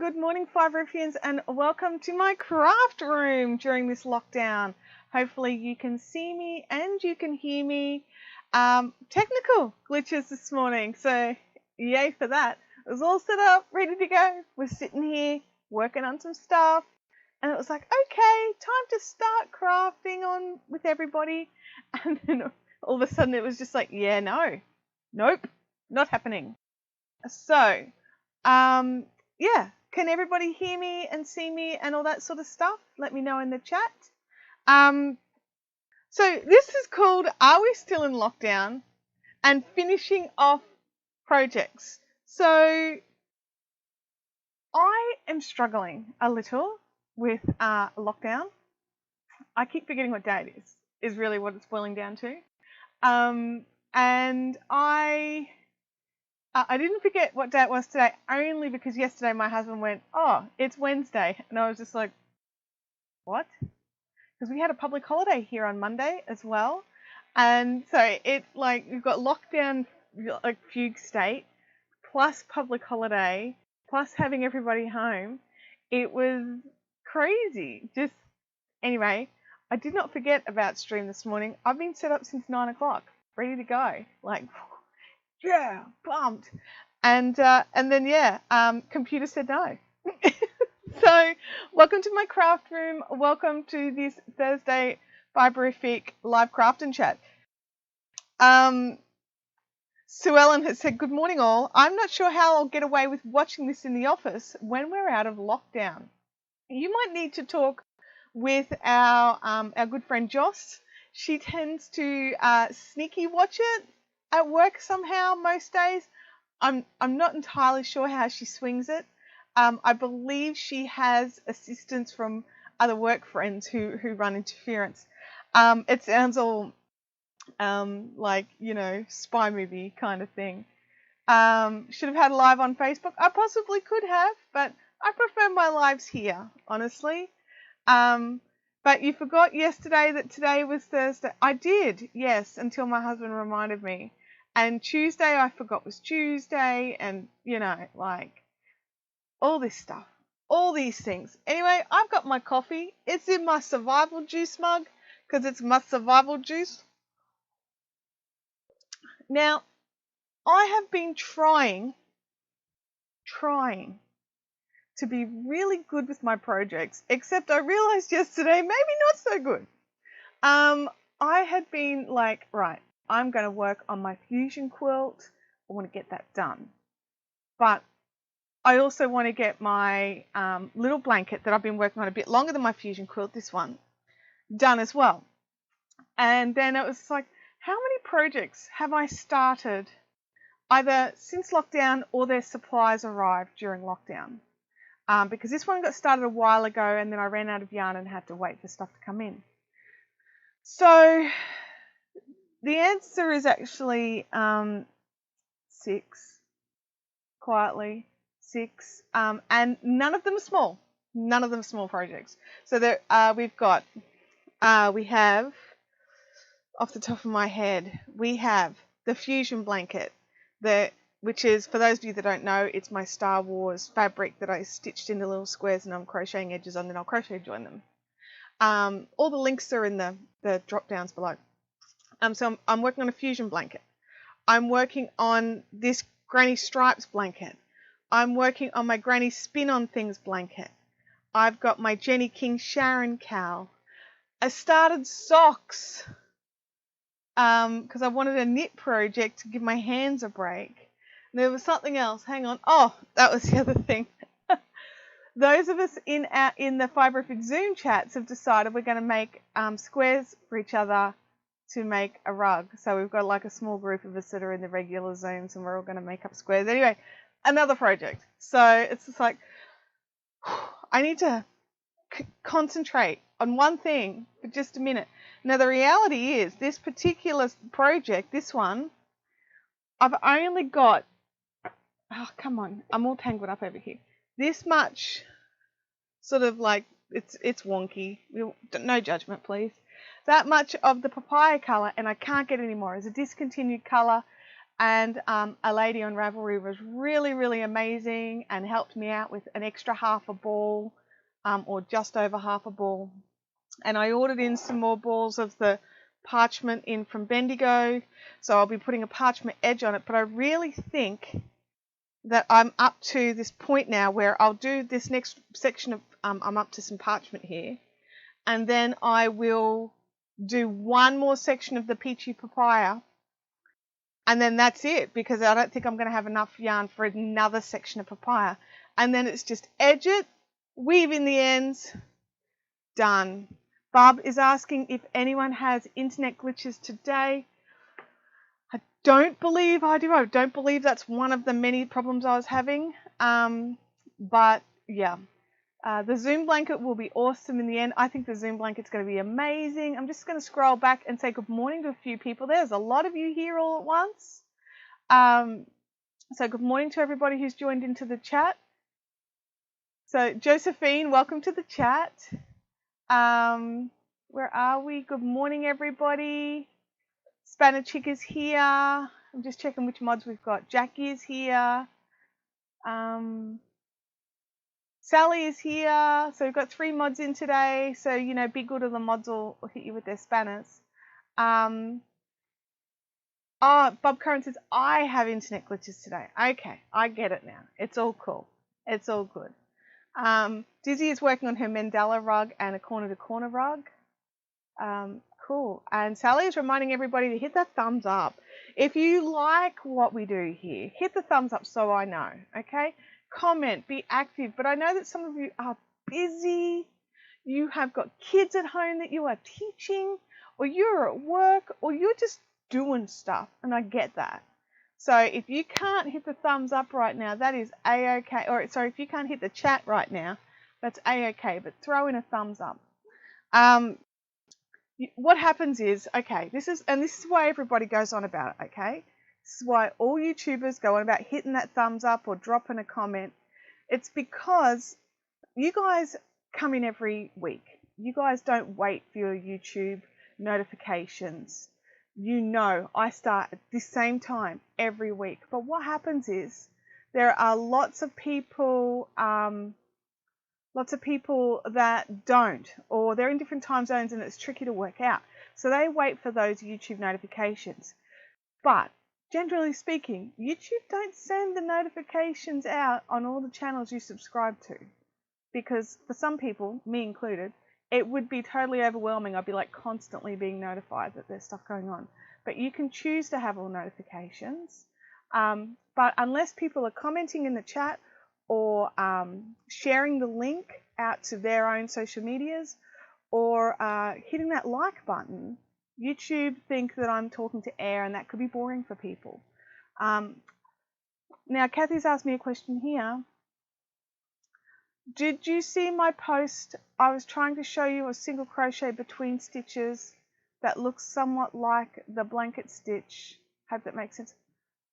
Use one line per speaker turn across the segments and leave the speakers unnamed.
good morning, Fiberifians, and welcome to my craft room during this lockdown. Hopefully you can see me and you can hear me. Technical glitches this morning, so yay for that. It was all set up, ready to go. We're sitting here working on some stuff, and it was like, okay, time to start crafting on with everybody. And then all of a sudden it was just like, yeah, nope, not happening. So, yeah, can everybody hear me and see me and all that sort of stuff? Let me know in the chat. So this is called Are We Still in Lockdown? And finishing off projects. So I am struggling a little with lockdown. I keep forgetting what day it is really what it's boiling down to. And I didn't forget what day it was today, only because yesterday my husband went, oh, it's Wednesday. And I was just like, what? Because we had a public holiday here on Monday as well. And so we've got lockdown, like fugue state, plus public holiday, plus having everybody home. It was crazy. Anyway, I did not forget about stream this morning. I've been set up since 9 o'clock, ready to go. Yeah, pumped. And then computer said no. So welcome to my craft room. Welcome to this Thursday Fiberific live craft and chat. Sue Ellen has said, good morning all. I'm not sure how I'll get away with watching this in the office when we're out of lockdown. You might need to talk with our good friend Joss. She tends to sneaky watch it at work somehow most days. I'm not entirely sure how she swings it. I believe she has assistance from other work friends who run interference. It sounds all spy movie kind of thing. Should have had a live on Facebook. I possibly could have, but I prefer my lives here, honestly. But you forgot yesterday that today was Thursday. I did, yes, until my husband reminded me. And Tuesday I forgot was Tuesday, and all this stuff, all these things. Anyway, I've got my coffee. It's in my survival juice mug because it's my survival juice. Now, I have been trying to be really good with my projects, except I realized yesterday maybe not so good. I had been like, right, I'm going to work on my fusion quilt. I want to get that done. But I also want to get my little blanket that I've been working on a bit longer than my fusion quilt, this one, done as well. And then it was like, how many projects have I started either since lockdown or their supplies arrived during lockdown? Because this one got started a while ago and then I ran out of yarn and had to wait for stuff to come in. So the answer is actually 6, quietly. 6, and none of them are small. None of them are small projects. So there, we have, off the top of my head, we have the fusion blanket, which is, for those of you that don't know, it's my Star Wars fabric that I stitched into little squares and I'm crocheting edges on, then I'll crochet join them. All the links are in the drop downs below. So I'm working on a fusion blanket. I'm working on this Granny Stripes blanket. I'm working on my Granny Spin on Things blanket. I've got my King Sharon Cal. I started socks because I wanted a knit project to give my hands a break. There was something else. Hang on. Oh, that was the other thing. Those of us in the Fiberific Zoom chats have decided we're going to make squares for each other to make a rug. So we've got like a small group of us that are in the regular Zooms and we're all going to make up squares. Anyway, another project. So it's just like, I need to concentrate on one thing for just a minute. Now the reality is this particular project, this one, I've only got, oh come on, I'm all tangled up over here. This much, sort of like, it's wonky. No judgment, please. That much of the papaya colour, and I can't get any more. It's a discontinued colour. and a lady on Ravelry was really, really amazing and helped me out with an extra half a ball, or just over half a ball. And I ordered in some more balls of the parchment in from Bendigo, so I'll be putting a parchment edge on it. But I really think that I'm up to this point now where I'll do this next section of, I'm up to some parchment here, and then I will do one more section of the peachy papaya, and then that's it, because I don't think I'm going to have enough yarn for another section of papaya. And then it's just edge it, weave in the ends, done. Barb is asking if anyone has internet glitches today. I don't believe I do. I don't believe that's one of the many problems I was having. But yeah, the Zoom blanket will be awesome in the end. I think the Zoom blanket's going to be amazing. I'm just going to scroll back and say good morning to a few people. There's a lot of you here all at once. So good morning to everybody who's joined into the chat. So Josephine, welcome to the chat. Where are we? Good morning, everybody. Spanner Chick is here. I'm just checking which mods we've got. Jackie is here. Sally is here. So we've got 3 mods in today. So, you know, be good or the mods will hit you with their spanners. Oh, Bob Curran says, I have internet glitches today. Okay, I get it now. It's all cool. It's all good. Dizzy is working on her mandala rug and a corner-to-corner rug. Cool. And Sally is reminding everybody to hit that thumbs up. If you like what we do here, hit the thumbs up so I know, okay? Comment, be active. But I know that some of you are busy. You have got kids at home that you are teaching, or you're at work, or you're just doing stuff, and I get that. So if you can't hit the thumbs up right now, that is a-okay. Or sorry, if you can't hit the chat right now, that's a-okay, but throw in a thumbs up. What happens is, okay, this is why everybody goes on about it, okay? This is why all YouTubers go on about hitting that thumbs up or dropping a comment. It's because you guys come in every week. You guys don't wait for your YouTube notifications. You know, I start at the same time every week. But what happens is there are lots of people that don't, or they're in different time zones and it's tricky to work out. So they wait for those YouTube notifications. But generally speaking, YouTube don't send the notifications out on all the channels you subscribe to. Because for some people, me included, it would be totally overwhelming. I'd be like constantly being notified that there's stuff going on. But you can choose to have all notifications. But unless people are commenting in the chat or sharing the link out to their own social medias or hitting that like button, YouTube think that I'm talking to air, and that could be boring for people. Now, Kathy's asked me a question here. Did you see my post? I was trying to show you a single crochet between stitches that looks somewhat like the blanket stitch. Hope that makes sense.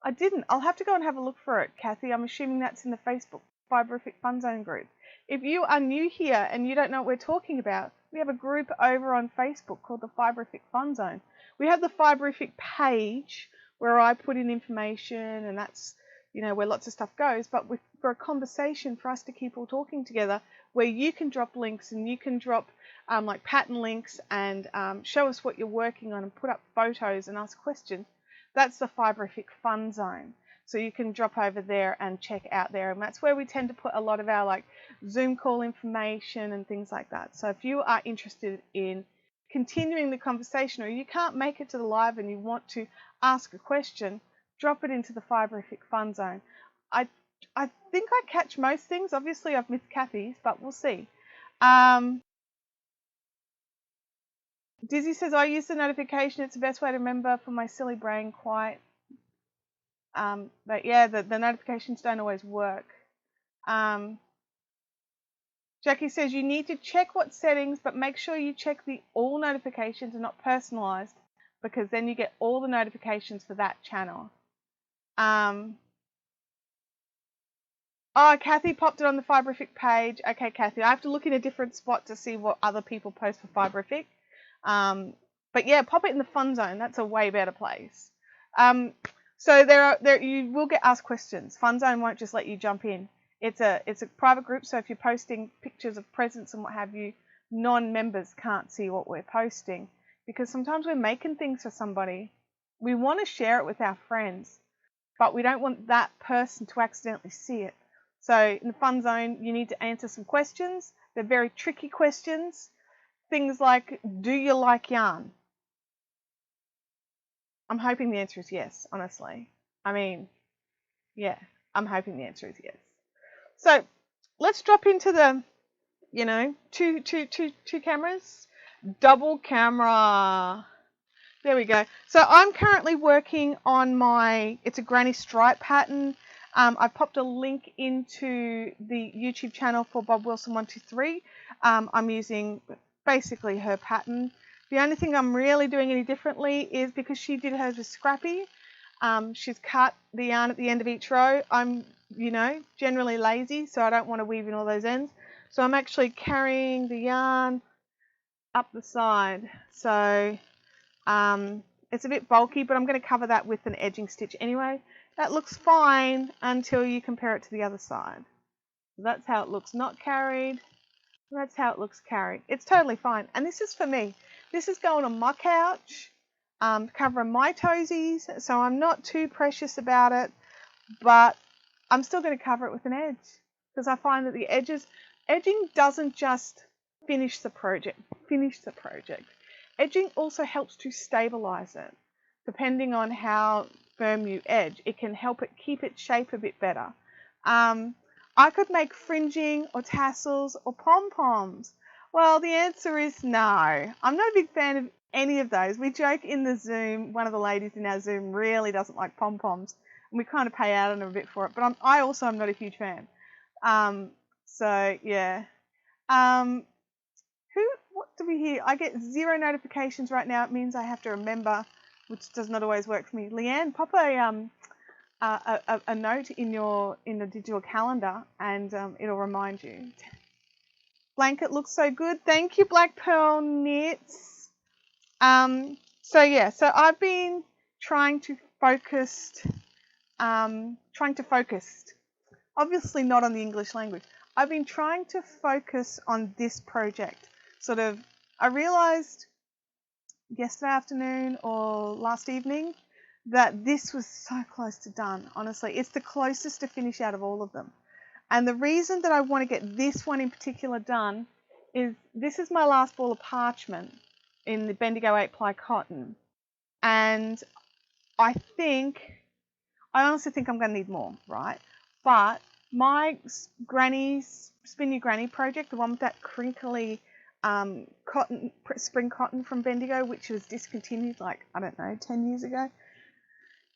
I didn't. I'll have to go and have a look for it, Kathy. I'm assuming that's in the Facebook Fiberific Fun Zone group. If you are new here and you don't know what we're talking about, we have a group over on Facebook called the Fiberific Fun Zone. We have the Fiberific page where I put in information, and that's, you know, where lots of stuff goes, but for a conversation, for us to keep all talking together, where you can drop links and you can drop like pattern links and show us what you're working on and put up photos and ask questions. That's the Fiberific Fun Zone. So you can drop over there and check out there, and that's where we tend to put a lot of our like Zoom call information and things like that. So if you are interested in continuing the conversation, or you can't make it to the live and you want to ask a question, drop it into the Fiberific Fun Zone. I think I catch most things. Obviously, I've missed Kathy's, but we'll see. Dizzy says, I use the notification. It's the best way to remember for my silly brain, quite. But yeah, the notifications don't always work. Jackie says, you need to check what settings, but make sure you check the all notifications and not personalized, because then you get all the notifications for that channel. Oh, Kathy popped it on the Fiberific page. Okay, Kathy, I have to look in a different spot to see what other people post for Fiberific. But yeah, pop it in the Fun Zone. That's a way better place. So you will get asked questions. Fun Zone won't just let you jump in. It's a private group, so if you're posting pictures of presents and what have you, non-members can't see what we're posting, because sometimes we're making things for somebody. We want to share it with our friends, but we don't want that person to accidentally see it. So in the Fun Zone, you need to answer some questions. They're very tricky questions. Things like, do you like yarn? I'm hoping the answer is yes, honestly. I mean, yeah, I'm hoping the answer is yes. So let's drop into the, two cameras. Double camera. There we go. So I'm currently working on it's a granny stripe pattern. I popped a link into the YouTube channel for Bob Wilson 123. I'm using basically her pattern. The only thing I'm really doing any differently is because she did hers with Scrappy. She's cut the yarn at the end of each row. I'm, generally lazy, so I don't want to weave in all those ends. So I'm actually carrying the yarn up the side. So it's a bit bulky, but I'm going to cover that with an edging stitch anyway. That looks fine until you compare it to the other side. So that's how it looks not carried. That's how it looks carried. It's totally fine. And this is for me. This is going on my couch, covering my toesies, so I'm not too precious about it, but I'm still going to cover it with an edge, because I find that the edging doesn't just finish the project. Edging also helps to stabilize it. Depending on how firm you edge, it can help it keep its shape a bit better. I could make fringing or tassels or pom-poms. Well, the answer is no. I'm not a big fan of any of those. We joke in the Zoom, one of the ladies in our Zoom really doesn't like pom-poms, and we kind of pay out on her a bit for it, but I also am not a huge fan. So, yeah. What do we hear? I get 0 notifications right now. It means I have to remember, which does not always work for me. Leanne, pop a note in the digital calendar, and it'll remind you. Blanket looks so good. Thank you, Black Pearl Knits. So I've been trying to focus. Obviously not on the English language. I've been trying to focus on this project. I realized yesterday afternoon or last evening that this was so close to done. Honestly, it's the closest to finish out of all of them. And the reason that I want to get this one in particular done is this is my last ball of parchment in the Bendigo 8-ply cotton. And I honestly think I'm going to need more, right? But my Spin Your Granny project, the one with that crinkly spring cotton from Bendigo, which was discontinued 10 years ago.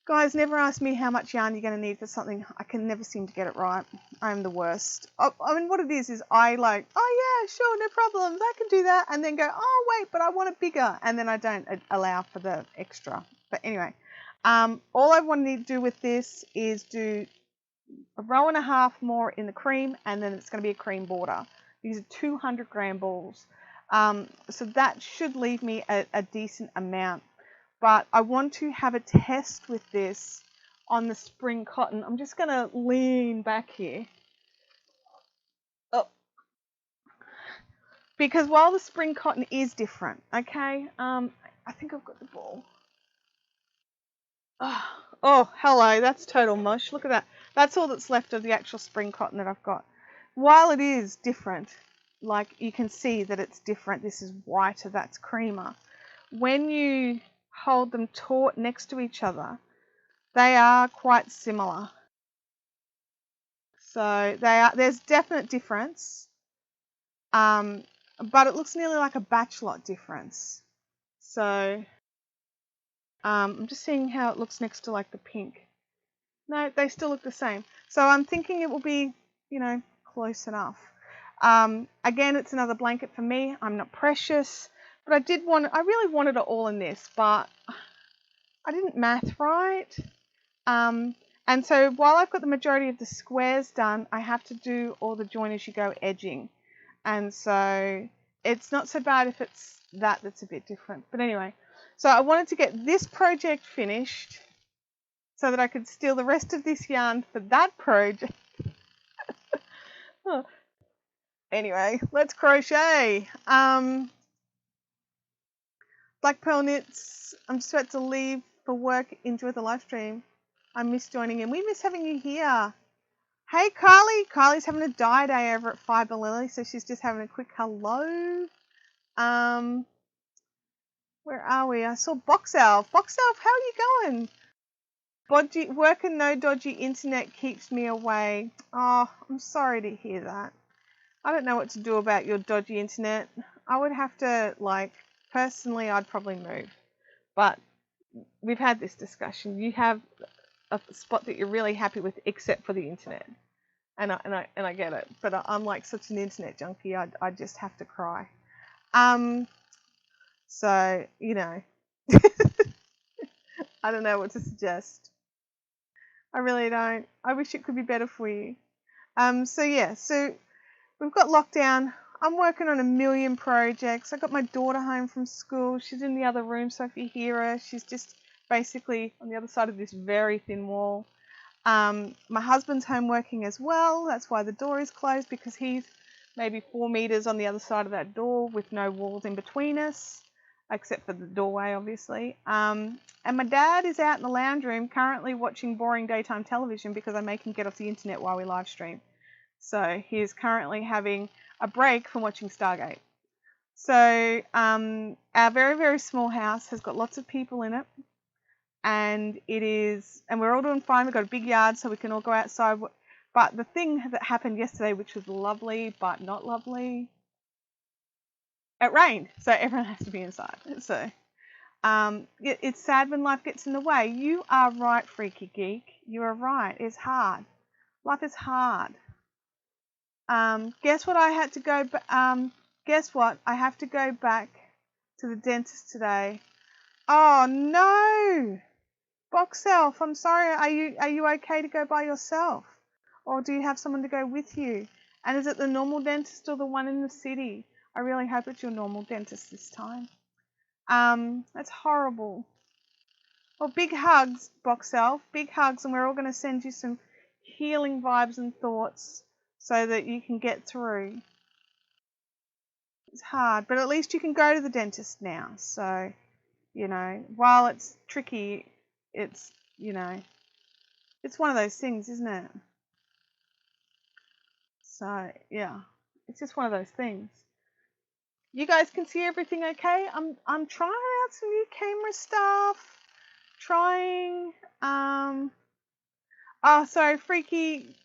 Guys, never ask me how much yarn you're going to need for something. I can never seem to get it right. I'm the worst. I mean, what it is I oh yeah, sure, no problems, I can do that. And then go, oh wait, but I want it bigger. And then I don't allow for the extra. But anyway, all I want to do with this is do a row and a half more in the cream, and then it's going to be a cream border. These are 200 gram balls. So that should leave me a decent amount. But I want to have a test with this on the spring cotton. I'm just going to lean back here. Oh. Because while the spring cotton is different, okay, I think I've got the ball. Oh, hello, that's total mush. Look at that. That's all that's left of the actual spring cotton that I've got. While it is different, like you can see that it's different. This is whiter, that's creamer. When you hold them taut next to each other, they are quite similar. So there's definite difference, but it looks nearly like a batch lot difference. So I'm just seeing how it looks next to like the pink. No, they still look the same. So I'm thinking it will be, close enough. Again, it's another blanket for me. I'm not precious, but I really wanted it all in this, but I didn't math right. And so while I've got the majority of the squares done, I have to do all the join as you go edging. And so it's not so bad if it's that's a bit different. But anyway, so I wanted to get this project finished. so that I could steal the rest of this yarn for that project. Oh. Anyway, let's crochet. Black Pearl Knits, I'm just about to leave for work. Enjoy the live stream. I miss joining in. We miss having you here. Hey, Carly. Carly's having a dye day over at Fiber Lily, so she's just having a quick hello. Where are we? I saw Box Elf. Box Elf, how are you going? Work and no dodgy internet keeps me away. Oh, I'm sorry to hear that. I don't know what to do about your dodgy internet. I would have to, personally, I'd probably move. But we've had this discussion. You have a spot that you're really happy with, except for the internet, and I get it. But I'm like such an internet junkie. I just have to cry. So you know, I don't know what to suggest. I really don't. I wish it could be better for you. So we've got lockdown. I'm working on a million projects. I got my daughter home from school. She's in the other room, so if you hear her, she's just basically on the other side of this very thin wall. My husband's home working as well. That's why the door is closed, because he's maybe 4 meters on the other side of that door with no walls in between us, except for the doorway, obviously. And my dad is out in the lounge room currently watching boring daytime television because I make him get off the internet while we live stream. So he is currently having a break from watching Stargate. So our very, very small house has got lots of people in it. And we're all doing fine. We've got a big yard so we can all go outside. But the thing that happened yesterday, which was lovely but not lovely, it rained. So everyone has to be inside. So it's sad when life gets in the way. You are right, Freaky Geek. You are right. It's hard. Life is hard. Guess what? I have to go back to the dentist today. Oh no, Box Elf, I'm sorry. Are you okay to go by yourself, or do you have someone to go with you? And is it the normal dentist or the one in the city? I really hope it's your normal dentist this time. That's horrible. Well, big hugs, Box Elf. Big hugs, and we're all going to send you some healing vibes and thoughts, so that you can get through. It's hard, but at least you can go to the dentist now. So, while it's tricky, it's one of those things, isn't it? So, yeah, it's just one of those things. You guys can see everything okay? I'm trying out some new camera stuff. Sorry, Freaky,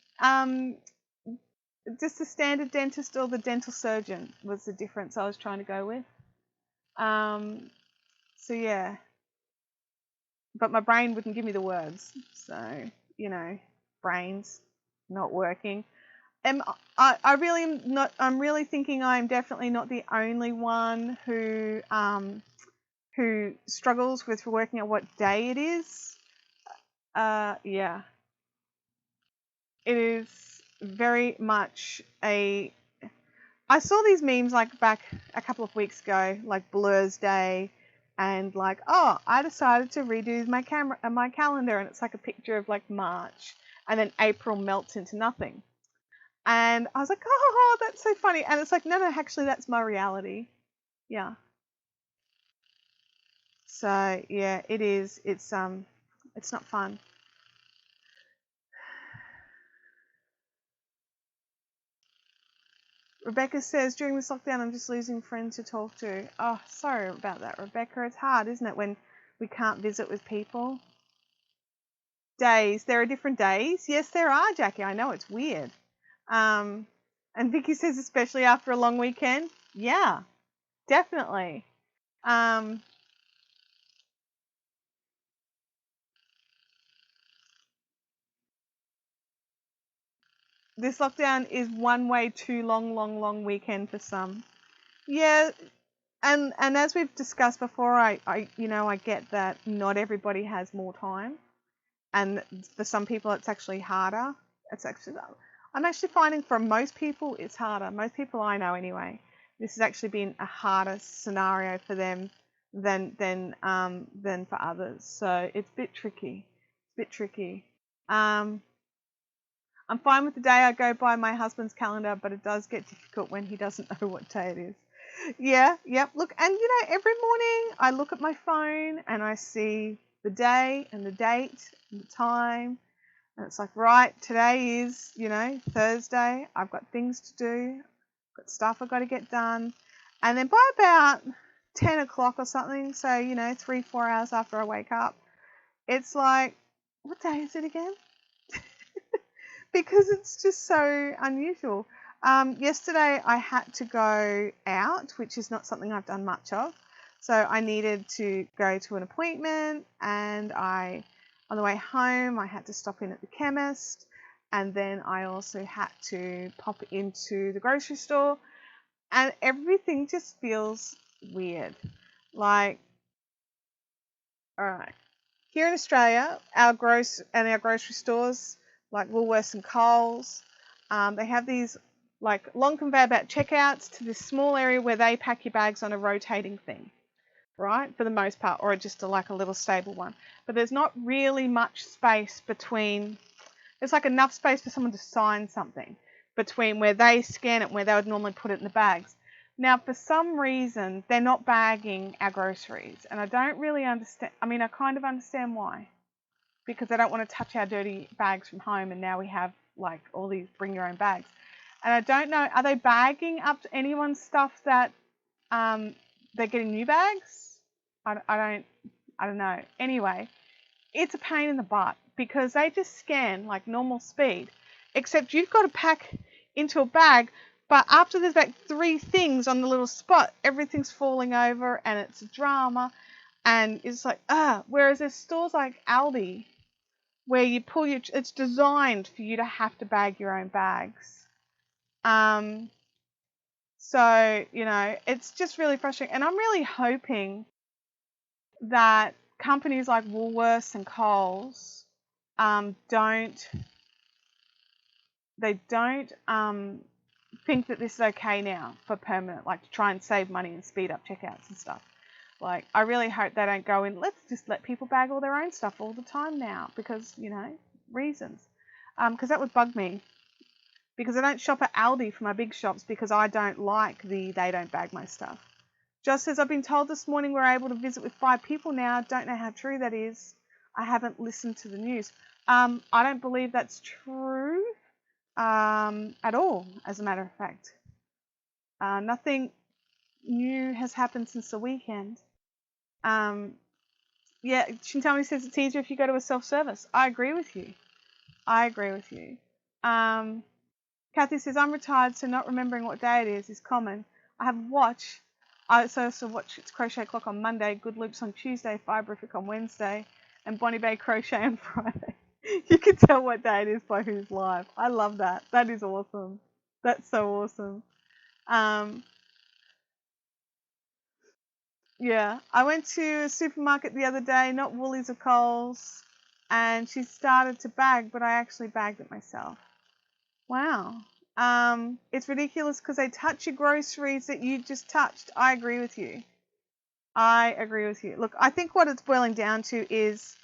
just the standard dentist or the dental surgeon was the difference I was trying to go with. So yeah, but my brain wouldn't give me the words. So, brains not working. I'm really thinking I'm definitely not the only one who struggles with working out what day it is. Yeah. It is very much I saw these memes back a couple of weeks ago, like Blur's Day, and I decided to redo my calendar, and it's like a picture of March, and then April melts into nothing. And I was like, oh, that's so funny. And it's like, no, actually that's my reality. Yeah. So yeah, it is. It's not fun. Rebecca says, during this lockdown, I'm just losing friends to talk to. Oh, sorry about that, Rebecca. It's hard, isn't it, when we can't visit with people? Days. There are different days. Yes, there are, Jackie. I know, it's weird. And Vicky says, especially after a long weekend. Yeah, definitely. This lockdown is one way too long weekend for some. Yeah, and as we've discussed before, I get that not everybody has more time, and for some people it's actually harder. I'm actually finding for most people it's harder. Most people I know anyway, this has actually been a harder scenario for them than for others. So it's a bit tricky. bit tricky. I'm fine with the day. I go by my husband's calendar, but it does get difficult when he doesn't know what day it is. Yeah, yep. Look, and every morning I look at my phone and I see the day and the date and the time. And it's like, right, today is, Thursday. I've got things to do. I've got stuff I've got to get done. And then by about 10 o'clock or something, so, 3-4 hours after I wake up, it's like, what day is it again? Because it's just so unusual. Yesterday I had to go out, which is not something I've done much of. So I needed to go to an appointment, and on the way home I had to stop in at the chemist, and then I also had to pop into the grocery store, and everything just feels weird. Like, all right, here in Australia, our grocery stores like Woolworths and Coles, they have these like long conveyor belt checkouts to this small area where they pack your bags on a rotating thing, right? For the most part, or just like a little stable one. But there's not really much space between. There's like enough space for someone to sign something between where they scan it and where they would normally put it in the bags. Now, for some reason, they're not bagging our groceries, and I don't really understand. I mean, I kind of understand why. Because they don't want to touch our dirty bags from home, and now we have like all these bring your own bags. And I don't know, are they bagging up anyone's stuff that they're getting new bags? I don't know. Anyway, it's a pain in the butt because they just scan like normal speed, except you've got to pack into a bag, but after there's like 3 things on the little spot, everything's falling over and it's a drama, and it's like, whereas there's stores like Aldi where you pull it's designed for you to have to bag your own bags. So, it's just really frustrating. And I'm really hoping that companies like Woolworths and Coles don't think that this is okay now for permanent, like to try and save money and speed up checkouts and stuff. Like, I really hope they don't go in, let's just let people bag all their own stuff all the time now because, reasons. Because that would bug me. Because I don't shop at Aldi for my big shops because I don't like they don't bag my stuff. Just as I've been told this morning we're able to visit with 5 people now. Don't know how true that is. I haven't listened to the news. I don't believe that's true at all, as a matter of fact. Nothing new has happened since the weekend. Yeah, Shintami says it's easier if you go to a self-service. I agree with you. Kathy says, I'm retired, so not remembering what day it is common. I have a watch. I also watch It's Crochet Clock on Monday, Good Loops on Tuesday, Fiberific on Wednesday, and Bonnie Bay Crochet on Friday. You can tell what day it is by who's live. I love that. That is awesome. That's so awesome. Yeah, I went to a supermarket the other day, not Woolies or Coles, and she started to bag, but I actually bagged it myself. Wow. It's ridiculous because they touch your groceries that you just touched. I agree with you. Look, I think what it's boiling down to is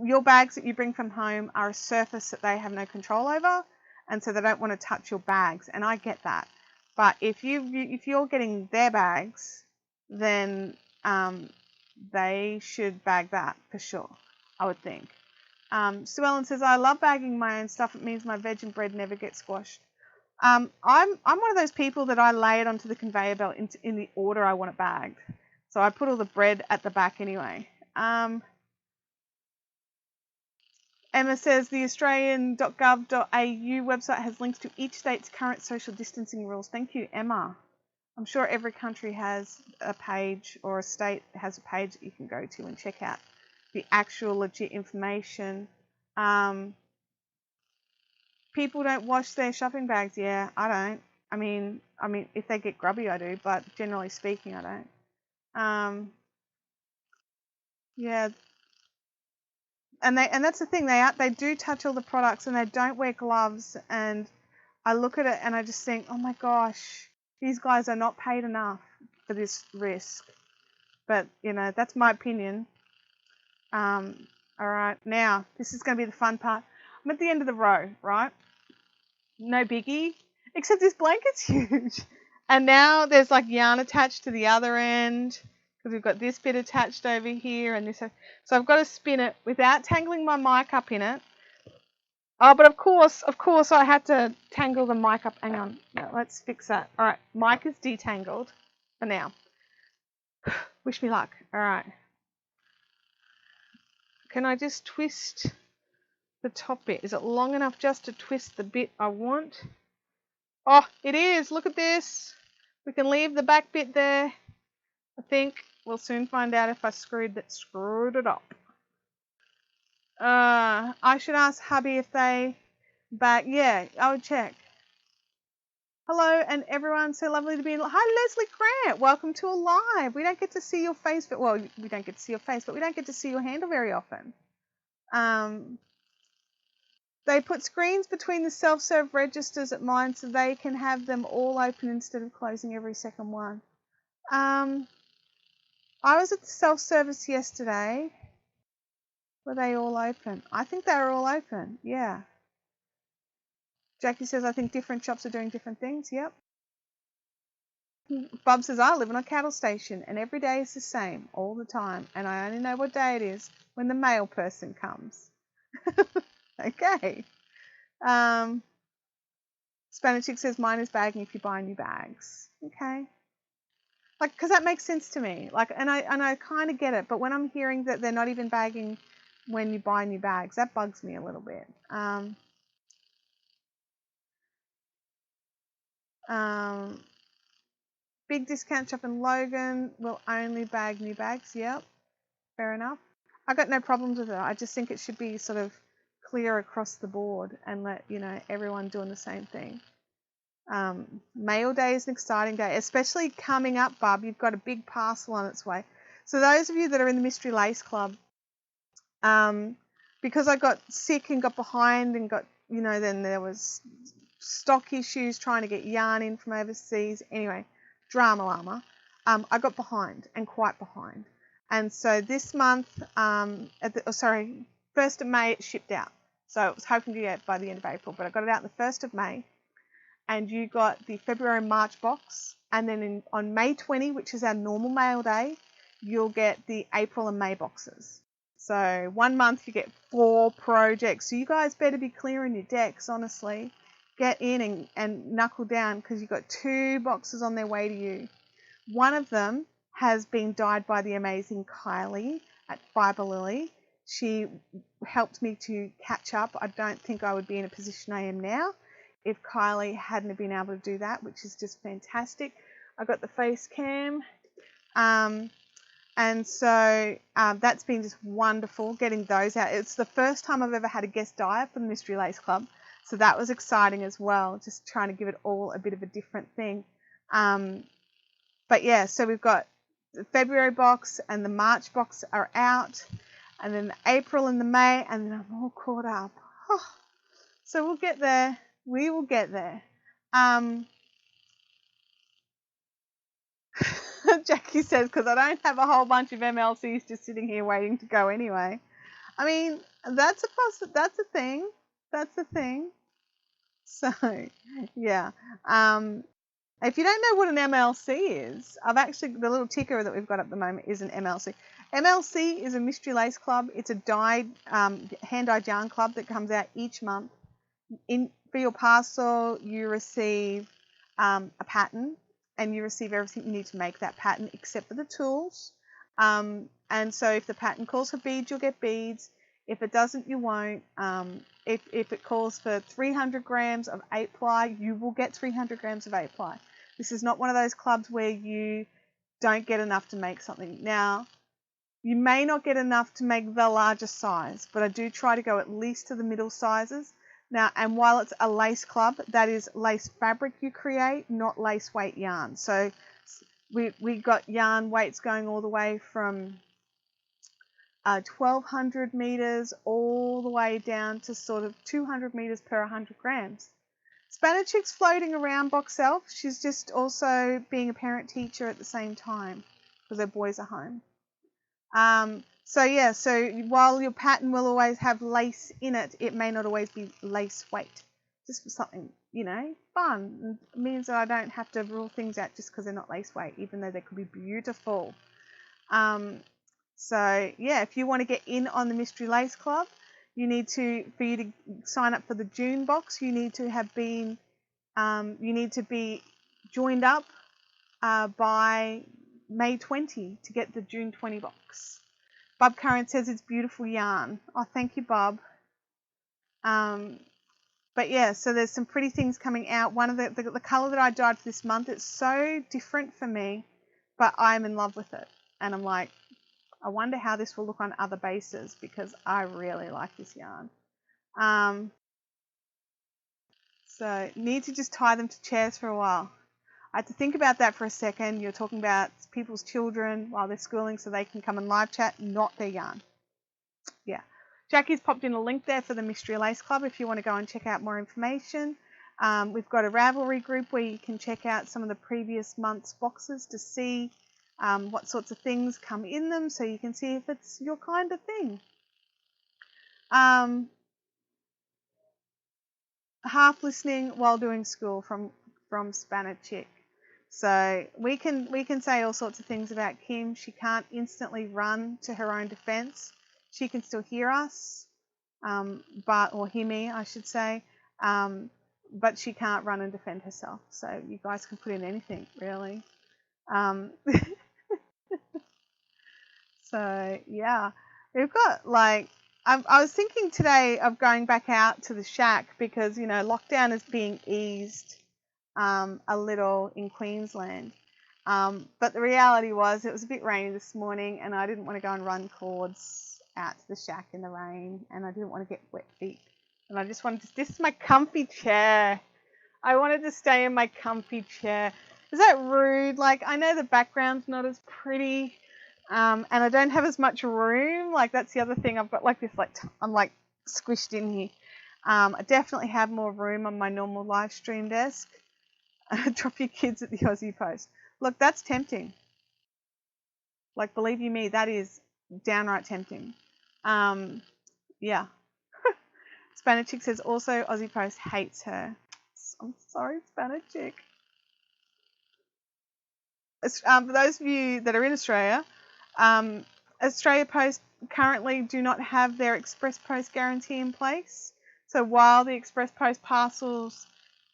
your bags that you bring from home are a surface that they have no control over, and so they don't want to touch your bags, and I get that. But if you're getting their bags, then they should bag that for sure, I would think. Sue Ellen says, I love bagging my own stuff. It means my veg and bread never get squashed. I'm one of those people that I lay it onto the conveyor belt in the order I want it bagged. So I put all the bread at the back anyway. Emma says the Australian.gov.au website has links to each state's current social distancing rules. Thank you, Emma. I'm sure every country has a page, or a state has a page that you can go to and check out the actual legit information. People don't wash their shopping bags. Yeah, I don't. I mean, if they get grubby, I do, but generally speaking, I don't. Yeah, and that's the thing. They do touch all the products, and they don't wear gloves. And I look at it and I just think, oh my gosh, these guys are not paid enough for this risk. But that's my opinion. All right, now this is going to be the fun part. I'm at the end of the row, right? No biggie, except this blanket's huge. And now there's like yarn attached to the other end because we've got this bit attached over here and this. So I've got to spin it without tangling my mic up in it. Oh, but of course, I had to tangle the mic up. Hang on, no, let's fix that. All right, mic is detangled for now. Wish me luck. All right. Can I just twist the top bit? Is it long enough just to twist the bit I want? Oh, it is. Look at this. We can leave the back bit there. I think we'll soon find out if I screwed it up. I should ask hubby if they back. Yeah, I would check. Hello and everyone, so lovely to be in. Hi Leslie Grant, welcome to a live. We don't get to see your face, but well, we don't get to see your face, but we don't get to see your handle very often. They put screens between the self-serve registers at mine so they can have them all open instead of closing every second one. I was at the self-service yesterday. Were they all open? I think they were all open, yeah. Jackie says, I think different shops are doing different things, yep. Bob says, I live on a cattle station and every day is the same, all the time. And I only know what day it is when the mail person comes. Okay. Spanish Chick says, mine is bagging if you buy new bags. Okay. Like, because that makes sense to me. Like, and I kind of get it. But when I'm hearing that they're not even bagging when you buy new bags, that bugs me a little bit. Big discount shop in Logan will only bag new bags. Yep, fair enough. I got no problems with it. I just think it should be sort of clear across the board and let everyone doing the same thing. Mail day is an exciting day, especially coming up, Bub. You've got a big parcel on its way. So those of you that are in the Mystery Lace Club, because I got sick and got behind and got, then there was stock issues trying to get yarn in from overseas. Anyway, drama llama. I got behind and quite behind. And so this month, 1st of May, it shipped out. So I was hoping to get it by the end of April, but I got it out on the 1st of May. And you got the February and March box. And then on May 20, which is our normal mail day, you'll get the April and May boxes. So 1 month you get 4 projects. So you guys better be clearing your decks, honestly. Get in and knuckle down because you've got 2 boxes on their way to you. One of them has been dyed by the amazing Kylie at Fiber Lily. She helped me to catch up. I don't think I would be in a position I am now if Kylie hadn't been able to do that, which is just fantastic. I got the face cam. And so that's been just wonderful getting those out. It's the first time I've ever had a guest dyer for the Mystery Lace Club. So that was exciting as well, just trying to give it all a bit of a different thing. But yeah, so we've got the February box and the March box are out. And then the April and the May, and then I'm all caught up. Oh, so we'll get there. We will get there. Jackie says, because I don't have a whole bunch of MLCs just sitting here waiting to go anyway. I mean, that's a thing. That's a thing. So, yeah. If you don't know what an MLC is, the little ticker that we've got at the moment is an MLC. MLC is a Mystery Lace Club. It's a dyed, hand-dyed yarn club that comes out each month. For your parcel, you receive a pattern, and you receive everything you need to make that pattern except for the tools. And so if the pattern calls for beads, you'll get beads. If it doesn't, you won't. If it calls for 300 grams of 8-ply, you will get 300 grams of 8-ply. This is not one of those clubs where you don't get enough to make something. Now, you may not get enough to make the largest size, but I do try to go at least to the middle sizes. Now, and while it's a lace club, that is lace fabric you create, not lace weight yarn. So we got yarn weights going all the way from 1,200 meters all the way down to sort of 200 meters per 100 grams. Spanish Chick's floating around Box Elf. She's just also being a parent teacher at the same time because her boys are home. So yeah, so while your pattern will always have lace in it, it may not always be lace weight. Just for something, fun. It means that I don't have to rule things out just because they're not lace weight, even though they could be beautiful. So yeah, if you want to get in on the Mystery Lace Club, for you to sign up for the June box, you need to be joined up by May 20 to get the June 20 box. Bob Curran says it's beautiful yarn. Oh, thank you, Bob. But yeah, so there's some pretty things coming out. One of the colour that I dyed for this month, it's so different for me, but I'm in love with it. And I'm like, I wonder how this will look on other bases because I really like this yarn. So need to just tie them to chairs for a while. I had to think about that for a second. You're talking about people's children while they're schooling so they can come and live chat, not their yarn. Yeah. Jackie's popped in a link there for the Mystery Lace Club if you want to go and check out more information. We've got a Ravelry group where you can check out some of the previous month's boxes to see what sorts of things come in them so you can see if it's your kind of thing. Half listening while doing school from Spanner Chick. So we can say all sorts of things about Kim. She can't instantly run to her own defense. She can still hear us, or hear me, I should say, but she can't run and defend herself. So you guys can put in anything, really. So yeah, we've got I was thinking today of going back out to the shack because lockdown is being eased a little in Queensland. But the reality was it was a bit rainy this morning and I didn't want to go and run cords out to the shack in the rain and I didn't want to get wet feet. And I just wanted to, this is my comfy chair. I wanted to stay in my comfy chair. Is that rude? I know the background's not as pretty and I don't have as much room. That's the other thing. I've got this, I'm squished in here. I definitely have more room on my normal live stream desk. Drop your kids at the Aussie Post. Look, that's tempting. Believe you me, that is downright tempting. Yeah. Spanner Chick says also Aussie Post hates her. I'm sorry, Spanner Chick. For those of you that are in Australia, Australia Post currently do not have their Express Post guarantee in place. So while the Express Post parcels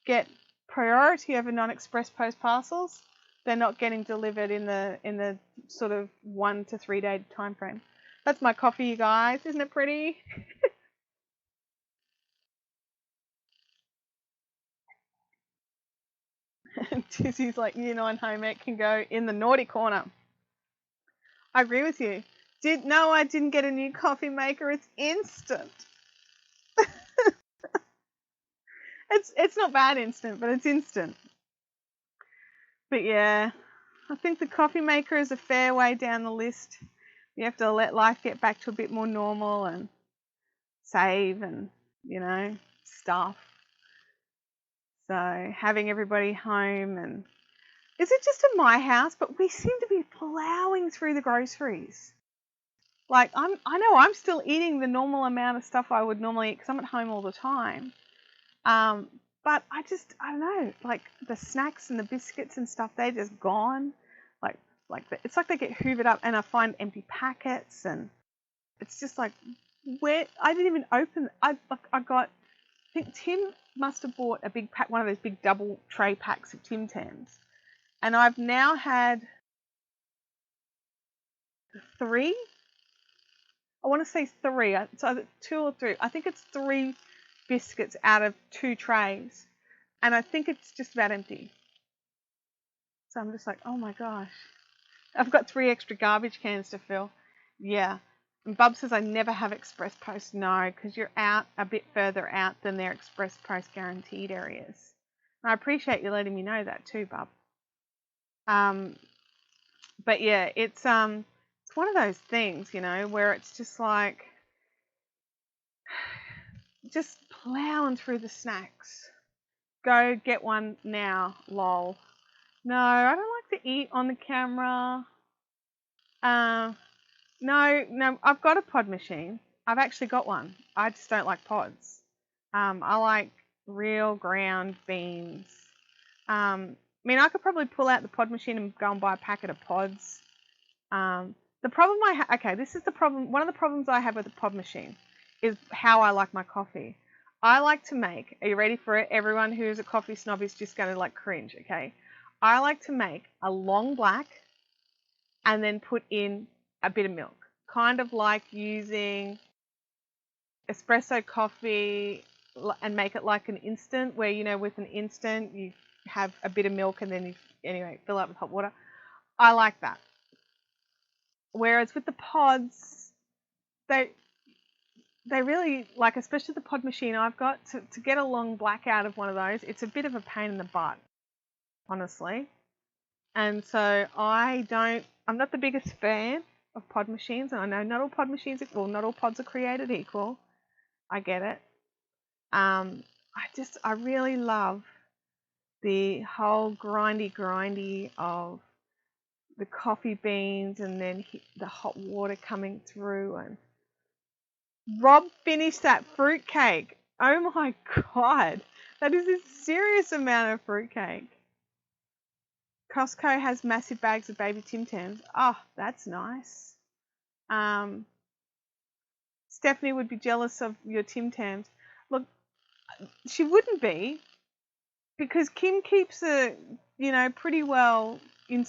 get priority over non-Express Post parcels, they're not getting delivered in the sort of 1 to 3 day time frame. That's my coffee, you guys. Isn't it pretty? Tizzy's like, and home ec can go in the naughty corner. I agree with you. No, I didn't get a new coffee maker. It's instant. It's not bad instant, but it's instant. But yeah, I think the coffee maker is a fair way down the list. You have to let life get back to a bit more normal and save and, stuff. So having everybody home and is it just at my house? But we seem to be plowing through the groceries. I know I'm still eating the normal amount of stuff I would normally eat because I'm at home all the time. But I don't know, the snacks and the biscuits and stuff, they're just gone. It's like they get hoovered up and I find empty packets and it's just where I didn't even open. I think Tim must have bought a big pack, one of those big double tray packs of Tim Tams. And I've now had 3. I want to say 3. It's either 2 or 3. I think it's 3 biscuits out of 2 trays. And I think it's just about empty. So I'm just like, oh my gosh. I've got 3 extra garbage cans to fill. Yeah. And Bub says I never have Express Post. No, because you're out a bit further out than their Express Post guaranteed areas. And I appreciate you letting me know that too, Bub. But yeah, it's one of those things, where it's just just plowing through the snacks. Go get one now, lol. No, I don't like to eat on the camera. No, I've got a pod machine. I've actually got one. I just don't like pods. I like real ground beans. I mean, I could probably pull out the pod machine and go and buy a packet of pods. The problem okay, this is the problem. One of the problems I have with the pod machine is how I like my coffee. I like to make, are you ready for it? Everyone who's a coffee snob is just going to like cringe, okay? I like to make a long black and then put in a bit of milk. Kind of like using espresso coffee and make it like an instant where, you know, with an instant you have a bit of milk and then you, anyway, fill up with hot water. I like that. Whereas with the pods, they really, like, especially the pod machine I've got, to get a long black out of one of those, it's a bit of a pain in the butt, honestly. And so I'm not the biggest fan of pod machines, and I know not all pod machines, well, not all pods are created equal. I get it. I really love the whole grindy of the coffee beans and then the hot water coming through. And Rob finished that fruitcake. Oh my God, that is a serious amount of fruitcake. Costco has massive bags of baby Tim Tams. Oh, that's nice. Stephanie would be jealous of your Tim Tams. Look, she wouldn't be, because Kim keeps pretty well in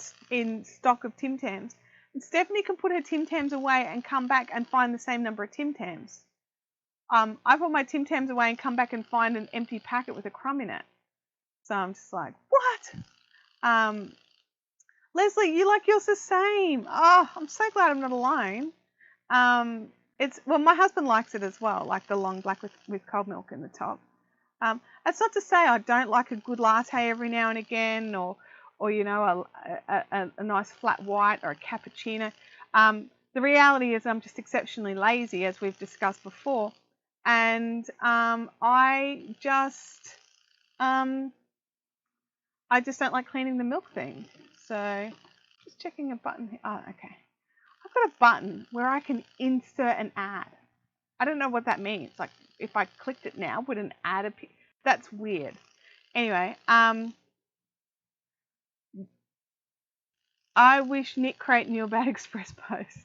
stock of Tim Tams. And Stephanie can put her Tim Tams away and come back and find the same number of Tim Tams. I put my Tim Tams away and come back and find an empty packet with a crumb in it. So I'm just like, what? Leslie, you like yours the same. Oh, I'm so glad I'm not alone. My husband likes it as well, like the long black with cold milk in the top. That's not to say I don't like a good latte every now and again, or a nice flat white or a cappuccino. The reality is I'm just exceptionally lazy, as we've discussed before, and I just don't like cleaning the milk thing. So just checking a button here. Oh, okay. I've got a button where I can insert an ad. I don't know what that means. Like, if I clicked it now, would an ad appear? That's weird. Anyway, I wish Nick Crate knew about Express Post.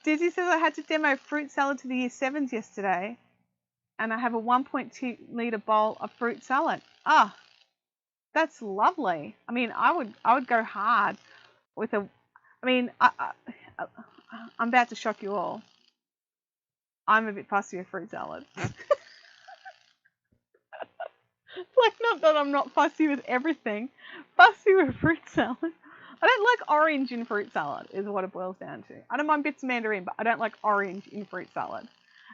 Dizzy says I had to demo fruit salad to the year 7s yesterday, and I have a 1.2 litre bowl of fruit salad. Ah, that's lovely. I mean, I would go hard with I'm about to shock you all. I'm a bit fussy with fruit salad. Like, not that I'm not fussy with everything. Fussy with fruit salad. I don't like orange in fruit salad, is what it boils down to. I don't mind bits of mandarin, but I don't like orange in fruit salad.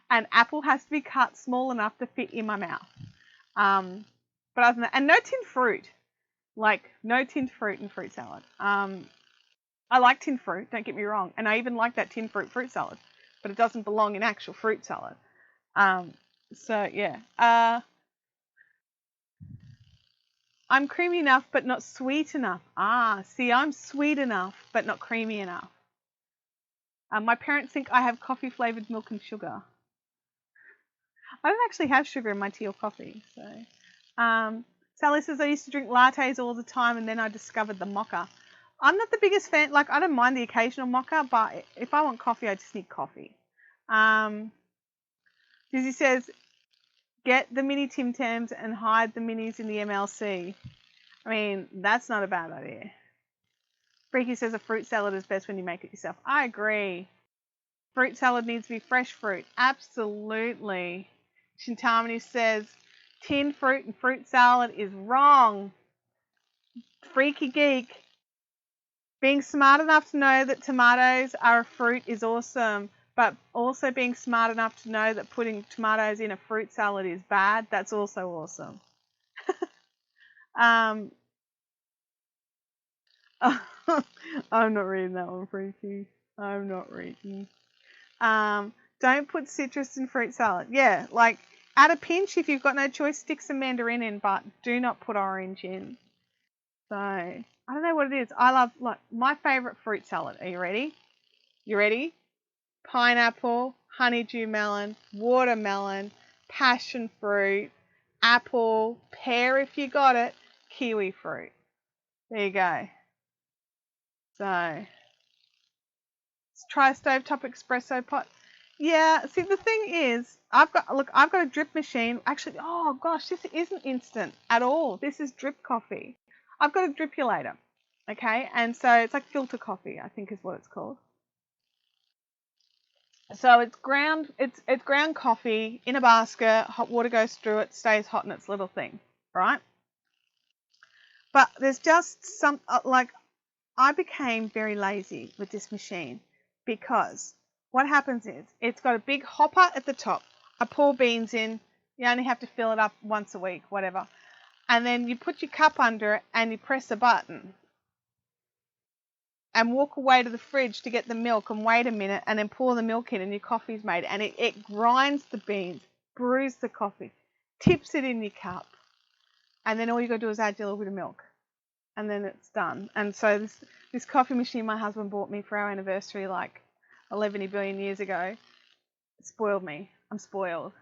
And apple has to be cut small enough to fit in my mouth. But other than that, and no tinned fruit. Like, no tinned fruit in fruit salad. I like tinned fruit, don't get me wrong. And I even like that tinned fruit salad. But it doesn't belong in actual fruit salad. So, yeah. I'm creamy enough, but not sweet enough. See, I'm sweet enough, but not creamy enough. My parents think I have coffee-flavoured milk and sugar. I don't actually have sugar in my tea or coffee. So, Sally says, I used to drink lattes all the time, and then I discovered the mocha. I'm not the biggest fan. Like, I don't mind the occasional mocha, but if I want coffee, I just need coffee. Dizzy says, get the mini Tim Tams and hide the minis in the MLC. I mean, that's not a bad idea. Freaky says a fruit salad is best when you make it yourself. I agree. Fruit salad needs to be fresh fruit. Absolutely. Shintamani says tinned fruit and fruit salad is wrong. Freaky geek. Being smart enough to know that tomatoes are a fruit is awesome. But also being smart enough to know that putting tomatoes in a fruit salad is bad, that's also awesome. I'm not reading that one, Freaky. I'm not reading. Don't put citrus in fruit salad. Yeah, like, at a pinch, if you've got no choice, stick some mandarin in, but do not put orange in. So, I don't know what it is. I love, like, my favourite fruit salad. Are you ready? You ready? Pineapple, honeydew melon, watermelon, passion fruit, apple, pear if you got it, kiwi fruit. There you go. So, let's try a stovetop espresso pot. Yeah, see the thing is, I've got a drip machine. Actually, oh gosh, this isn't instant at all. This is drip coffee. I've got a dripulator. Okay, and so it's like filter coffee, I think is what it's called. So it's ground coffee in a basket, hot water goes through it, stays hot in its little thing, right? But there's just some like I became very lazy with this machine because what happens is it's got a big hopper at the top. I pour beans in, you only have to fill it up once a week, whatever. And then you put your cup under it and you press a button and walk away to the fridge to get the milk and wait a minute and then pour the milk in and your coffee's made. And it grinds the beans, brews the coffee, tips it in your cup. And then all you got to do is add your little bit of milk. And then it's done. And so this coffee machine my husband bought me for our anniversary like 11 billion years ago spoiled me. I'm spoiled.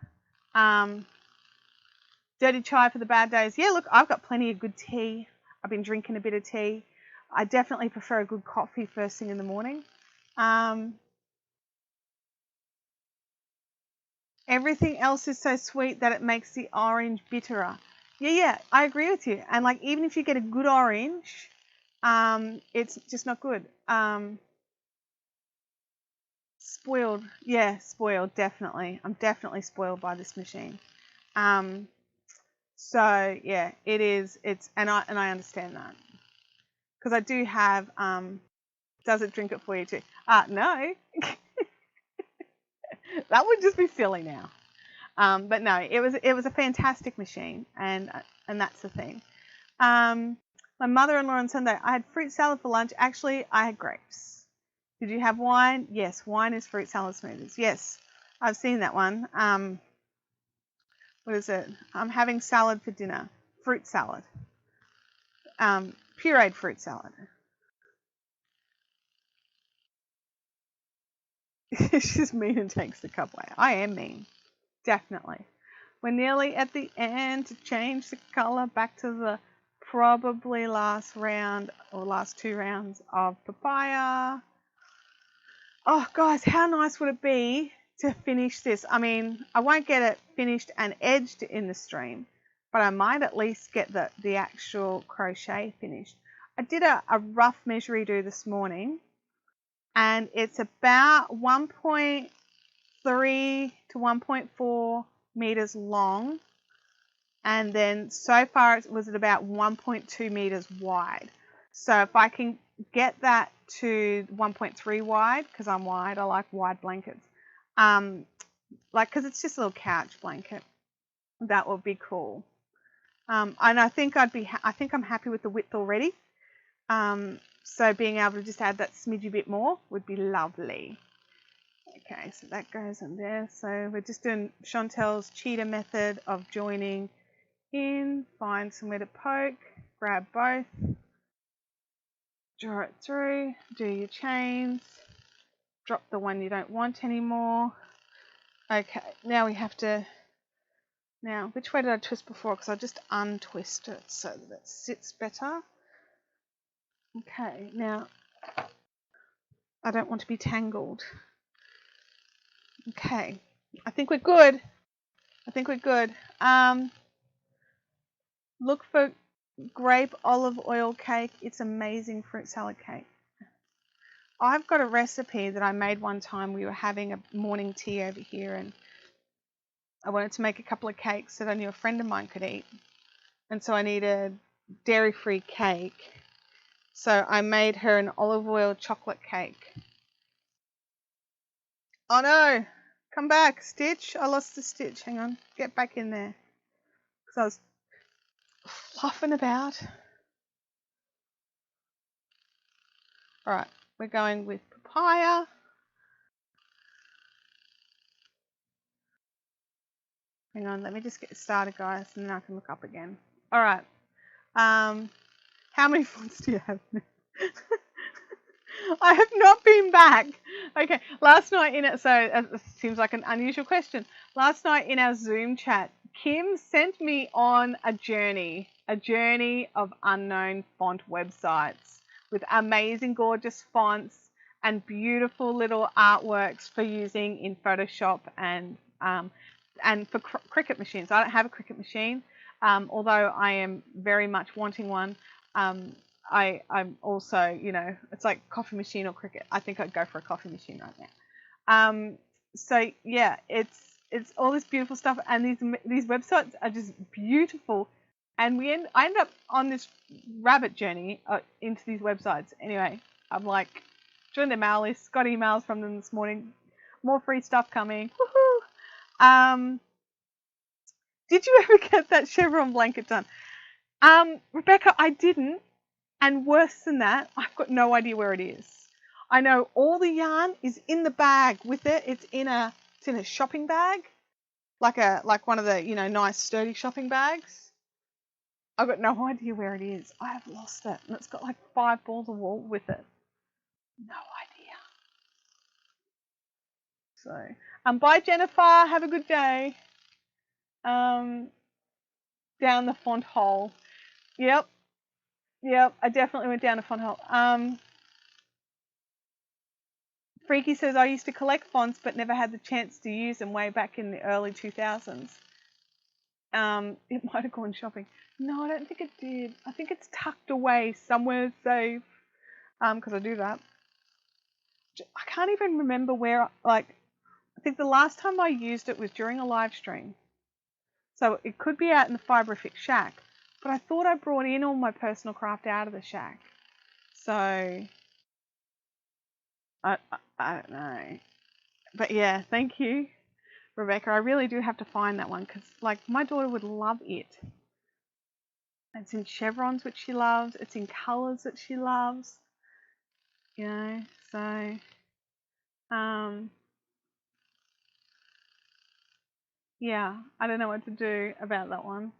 Dirty chai for the bad days. Yeah, look, I've got plenty of good tea. I've been drinking a bit of tea. I definitely prefer a good coffee first thing in the morning. Everything else is so sweet that it makes the orange bitterer. Yeah, I agree with you. And like even if you get a good orange, it's just not good. Spoiled. Yeah, spoiled, definitely. I'm definitely spoiled by this machine. So yeah, it is. And I understand that. Because I do have, does it drink it for you too? No. That would just be silly now. But no, it was a fantastic machine, and that's the thing. My mother-in-law on Sunday, I had fruit salad for lunch. Actually, I had grapes. Did you have wine? Yes, wine is fruit salad smoothies. Yes, I've seen that one. What is it? I'm having salad for dinner. Fruit salad. Pureed fruit salad. She's mean and takes the cup away. I am mean. Definitely. We're nearly at the end to change the colour back to the probably last round or last 2 rounds of papaya. Oh, guys, how nice would it be to finish this? I mean, I won't get it finished and edged in the stream, but I might at least get the actual crochet finished. I did a rough measure-do this morning, and it's about 1.3 to 1.4 meters long, and then so far it was at about 1.2 meters wide. So if I can get that to 1.3 wide, because I'm wide, I like wide blankets, because it's just a little couch blanket, that would be cool. And I think I'm happy with the width already. So being able to just add that smidgy bit more would be lovely. Okay, so that goes in there. So we're just doing Chantel's cheetah method of joining in, find somewhere to poke, grab both, draw it through, do your chains, drop the one you don't want anymore. Okay, now we have to, which way did I twist before? Because I just untwist it so that it sits better. Okay, now I don't want to be tangled. Okay, I think we're good. Look for grape olive oil cake. It's amazing fruit salad cake. I've got a recipe that I made one time. We were having a morning tea over here, and I wanted to make a couple of cakes that I knew a friend of mine could eat. And so I needed dairy-free cake. So I made her an olive oil chocolate cake. Oh no! Come back, Stitch. I lost the Stitch. Hang on. Get back in there. Because I was fluffing about. Alright, we're going with papaya. Hang on, let me just get started, guys, and then I can look up again. Alright. How many fonts do you have? I have not been back Okay, last night it seems like an unusual question. Last night in our Zoom chat, Kim sent me on a journey of unknown font websites with amazing, gorgeous fonts and beautiful little artworks for using in Photoshop and for Cricut machines. I don't have a Cricut machine, although I am very much wanting one. I'm also, it's like coffee machine or Cricut. I think I'd go for a coffee machine right now. So yeah, it's all this beautiful stuff, and these websites are just beautiful. And I end up on this rabbit journey into these websites. Anyway, I'm like, join their mail list. Got emails from them this morning. More free stuff coming. Woohoo! Did you ever get that chevron blanket done? Rebecca, I didn't. And worse than that, I've got no idea where it is. I know all the yarn is in the bag with it. It's in a shopping bag, like one of the nice sturdy shopping bags. I've got no idea where it is. I have lost it, and it's got like 5 balls of wool with it. No idea. So, bye Jennifer. Have a good day. Down the font hole. Yep. I definitely went down a font hole. Freaky says, I used to collect fonts but never had the chance to use them way back in the early 2000s. It might have gone shopping. No, I don't think it did. I think it's tucked away somewhere safe. Because I do that. I can't even remember where, I think the last time I used it was during a live stream. So it could be out in the Fiberific shack. But I thought I brought in all my personal craft out of the shack. So I don't know. But yeah, thank you, Rebecca. I really do have to find that one because, my daughter would love it. It's in chevrons, which she loves. It's in colours that she loves. So, yeah, I don't know what to do about that one.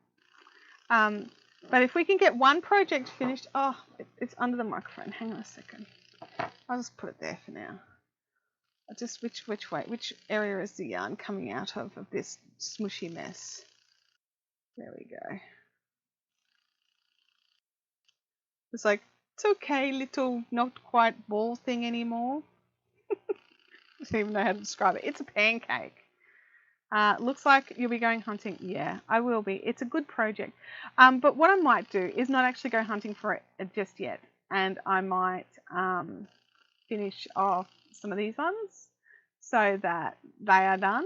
But if we can get one project finished, it's under the microphone. Hang on a second. I'll just put it there for now. Just which area is the yarn coming out of this smushy mess? There we go. It's like, it's okay, little not quite ball thing anymore. I don't even know how to describe it. It's a pancake. Looks like you'll be going hunting. Yeah, I will be. It's a good project. But what I might do is not actually go hunting for it just yet. And I might finish off some of these ones so that they are done.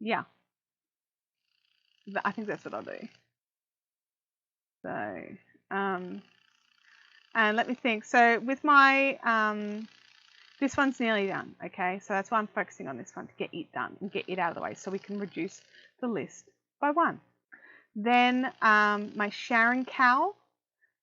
Yeah. I think that's what I'll do. So, and let me think. So with my, this one's nearly done, okay? So that's why I'm focusing on this one, to get it done and get it out of the way so we can reduce the list by 1. Then my Sharon Cal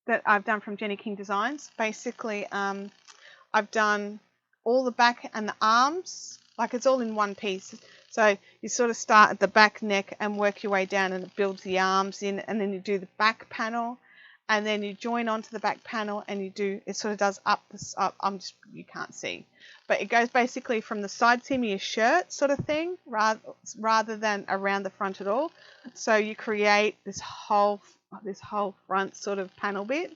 that I've done from Jenny King Designs. Basically, I've done all the back and the arms, it's all in one piece. So you sort of start at the back neck and work your way down, and it builds the arms in, and then you do the back panel, and then you join onto the back panel, and it sort of does up. You can't see, but it goes basically from the side seam of your shirt sort of thing, rather than around the front at all. So you create this whole front sort of panel bit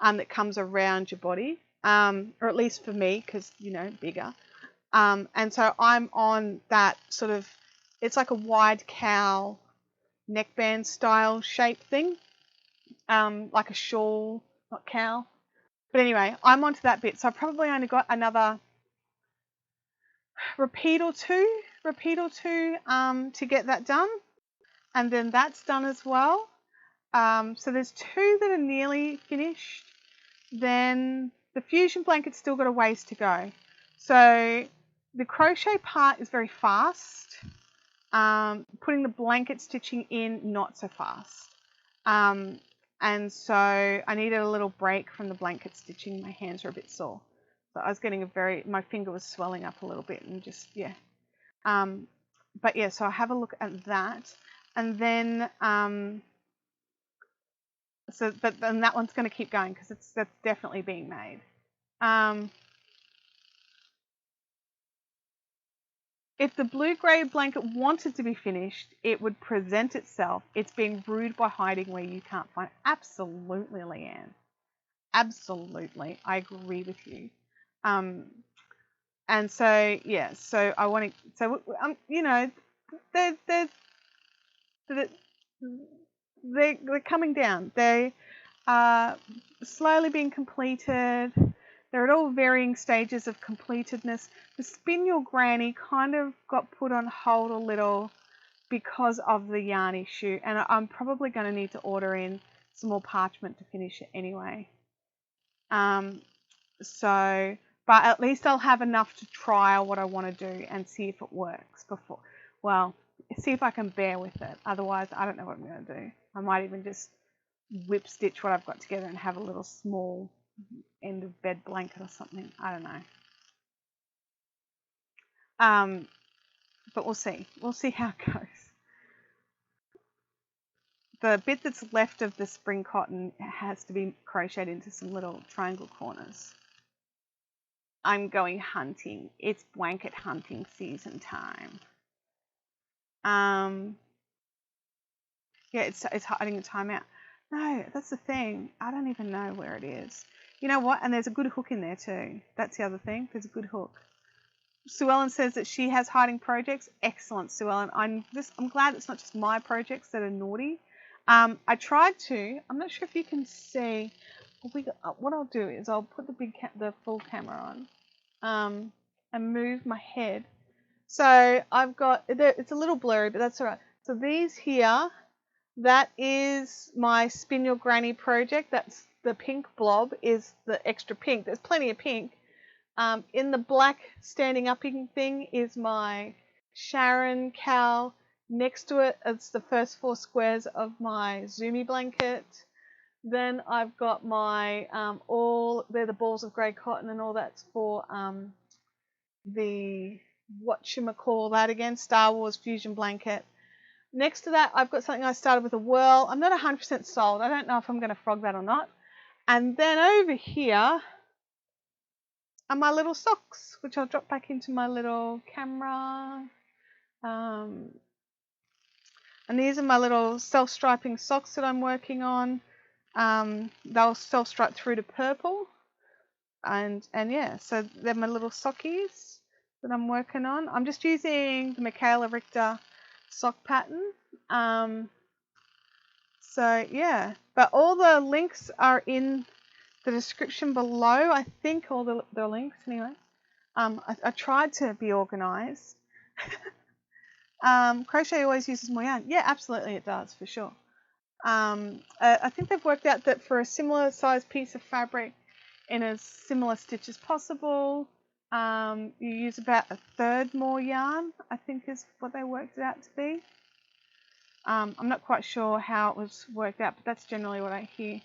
that comes around your body, or at least for me, because bigger. And so I'm on that sort of, it's like a wide cowl neckband style shape thing, like a shawl, not cowl. But anyway, I'm onto that bit. So I probably only got another repeat or two to get that done. And then that's done as well. So there's 2 that are nearly finished. Then the fusion blanket's still got a ways to go. So the crochet part is very fast. Putting the blanket stitching in, not so fast. And so I needed a little break from the blanket stitching. My hands are a bit sore. So I was getting my finger was swelling up a little bit, and just, yeah. But yeah, so I'll have a look at that. And then, but then that one's going to keep going because that's definitely being made. If the blue-grey blanket wanted to be finished, it would present itself. It's being rude by hiding where you can't find it. Absolutely, Leanne. Absolutely. I agree with you. And so, yeah, so I want to, so, you know, they're, they're, they're coming down. They are slowly being completed. They're at all varying stages of completedness. The Spin Your Granny kind of got put on hold a little because of the yarn issue, and I'm probably going to need to order in some more parchment to finish it anyway. So, but at least I'll have enough to trial what I want to do and see if it works before, well, see if I can bear with it. Otherwise, I don't know what I'm going to do. I might even just whip stitch what I've got together and have a little small end of bed blanket or something. I don't know. But we'll see. We'll see how it goes. The bit that's left of the spring cotton has to be crocheted into some little triangle corners. I'm going hunting. It's blanket hunting season time. Yeah, it's hiding a timeout. No, that's the thing. I don't even know where it is. You know what? And there's a good hook in there too. That's the other thing. There's a good hook. Sue Ellen says that she has hiding projects. Excellent, Sue Ellen. I'm glad it's not just my projects that are naughty. I tried to. I'm not sure if you can see. What I'll do is I'll put the full camera on, and move my head. So I've got, it's a little blurry, but that's all right. So these here, that is my Spin Your Granny project. That's the pink blob is the extra pink. There's plenty of pink. In the black standing up thing is my Sharon Cal. Next to it, it's the first 4 squares of my Zoomy blanket. Then I've got my, they're the balls of grey cotton, and all that's for the, whatchamacall that again, Star Wars Fusion blanket. Next to that, I've got something I started with a whirl. I'm not 100% sold. I don't know if I'm going to frog that or not. And then over here are my little socks, which I'll drop back into my little camera. And these are my little self-striping socks that I'm working on. They'll self-stripe through to purple. And yeah, so they're my little sockies that I'm working on. I'm just using the Michaela Richter sock pattern. So yeah, but all the links are in the description below. I think all the links anyway. I tried to be organized. Crochet always uses more yarn. Yeah, absolutely it does, for sure. I think they've worked out that for a similar size piece of fabric in as similar stitch as possible, you use about 1/3 more yarn, I think is what they worked it out to be. I'm not quite sure how it was worked out, but that's generally what I hear.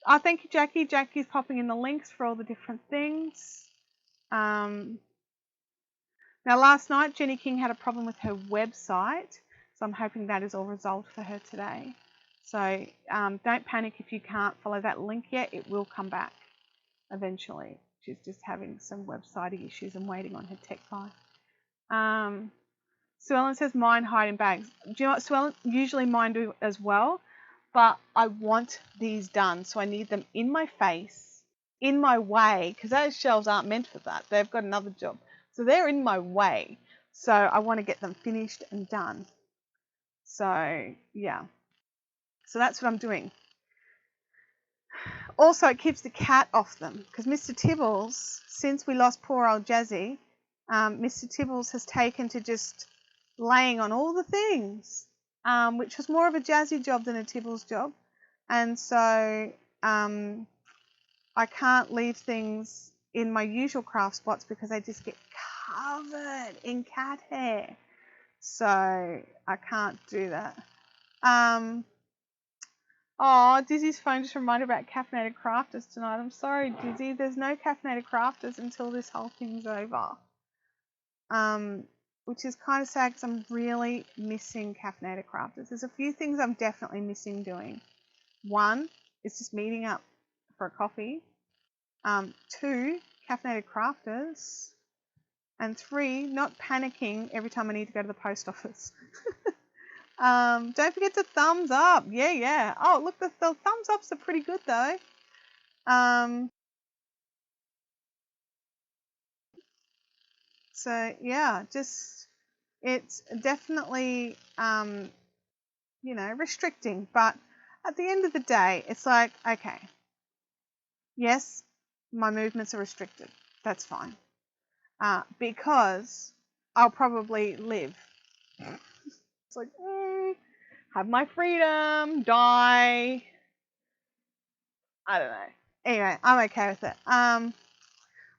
Oh, thank you, Jackie. Jackie's popping in the links for all the different things. Now, last night, Jenny King had a problem with her website, so I'm hoping that is all resolved for her today. So don't panic if you can't follow that link yet. It will come back eventually. She's just having some website issues and waiting on her tech guy. Sue Ellen says mine hide in bags. Do you know what, Sue Ellen? Usually mine do as well, but I want these done, so I need them in my face, in my way, because those shelves aren't meant for that. They've got another job. So they're in my way. So I want to get them finished and done. So yeah. So that's what I'm doing. Also, it keeps the cat off them, because Mr. Tibbles, since we lost poor old Jazzy, Mr. Tibbles has taken to just laying on all the things, which was more of a Jazzy job than a Tibbles job. And so I can't leave things in my usual craft spots because they just get covered in cat hair. So I can't do that. Dizzy's phone just reminded about Caffeinated Crafters tonight. I'm sorry, Dizzy. There's no Caffeinated Crafters until this whole thing's over. Which is kind of sad because I'm really missing Caffeinated Crafters. There's a few things I'm definitely missing doing. One is just meeting up for a coffee. 2 caffeinated crafters. And 3, not panicking every time I need to go to the post office. Don't forget to thumbs up. Yeah. Oh, look, the thumbs ups are pretty good though. So yeah, just it's definitely restricting, but at the end of the day, it's like, okay, yes, my movements are restricted. That's fine. Because I'll probably live. It's like, have my freedom, die. I don't know. Anyway, I'm okay with it.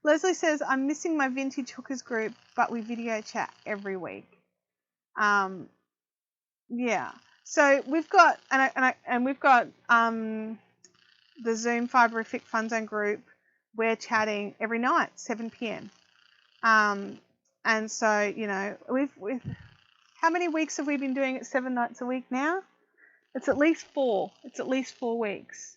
Leslie says, I'm missing my vintage hookers group, but we video chat every week. Yeah. So we've got, and we've got the Zoom Fiberific Fun Zone group. We're chatting every night, 7 p.m. And so, we've how many weeks have we been doing it 7 nights a week now? It's at least 4. It's at least 4 weeks.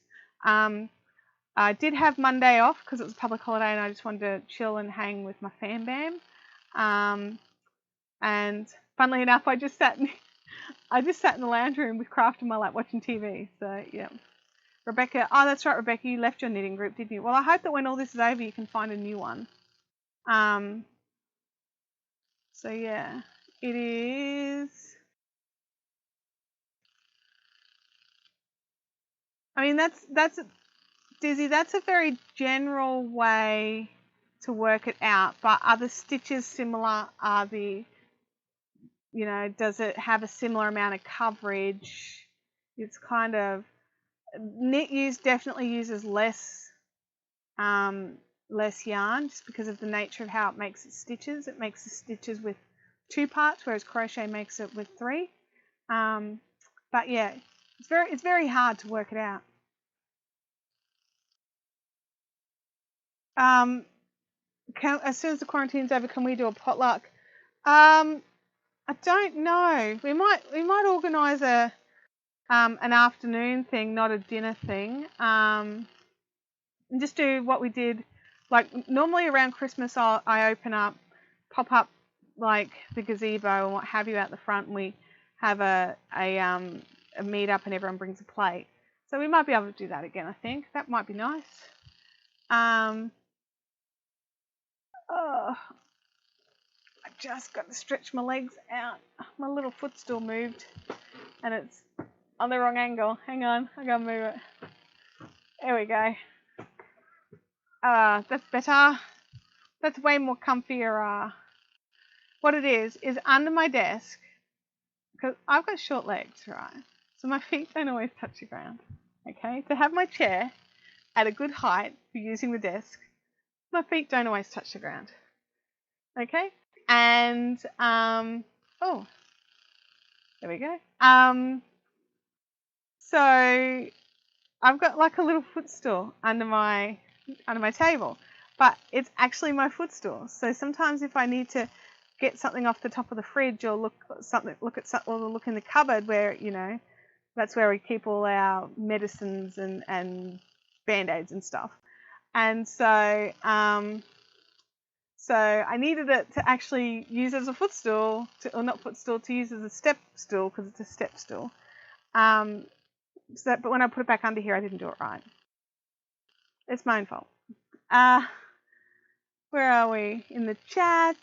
I did have Monday off because it was a public holiday and I just wanted to chill and hang with my fam bam. And funnily enough, I just sat in the lounge room with Craft in my lap watching TV. So, yeah. Rebecca, oh, that's right, Rebecca, you left your knitting group, didn't you? Well, I hope that when all this is over, you can find a new one. So, yeah, it is. I mean, that's Dizzy, that's a very general way to work it out, but are the stitches similar? Are the, does it have a similar amount of coverage? It's kind of, knit definitely uses less yarn just because of the nature of how it makes its stitches. It makes the stitches with 2 parts, whereas crochet makes it with 3. But yeah, it's very hard to work it out. As soon as the quarantine's over, can we do a potluck? I don't know. We might organise an afternoon thing, not a dinner thing. And just do what we did. Like normally around Christmas, I pop up like the gazebo and what have you out the front, and we have a meet up and everyone brings a plate. So we might be able to do that again. I think that might be nice. Oh, I just got to stretch my legs out. My little footstool moved, and it's on the wrong angle. Hang on, I gotta move it. There we go. That's better. That's way more comfier. What it is under my desk, because I've got short legs, right? So my feet don't always touch the ground. Okay, to have my chair at a good height for using the desk, my feet don't always touch the ground. Okay, and oh, there we go. So I've got like a little footstool under my table, but it's actually my footstool. So sometimes if I need to get something off the top of the fridge or look in the cupboard where that's where we keep all our medicines and band-aids and stuff. And so I needed it to actually use as a footstool, to use as a step stool because it's a step stool. But when I put it back under here, I didn't do it right. It's my own fault. Where are we? In the chat.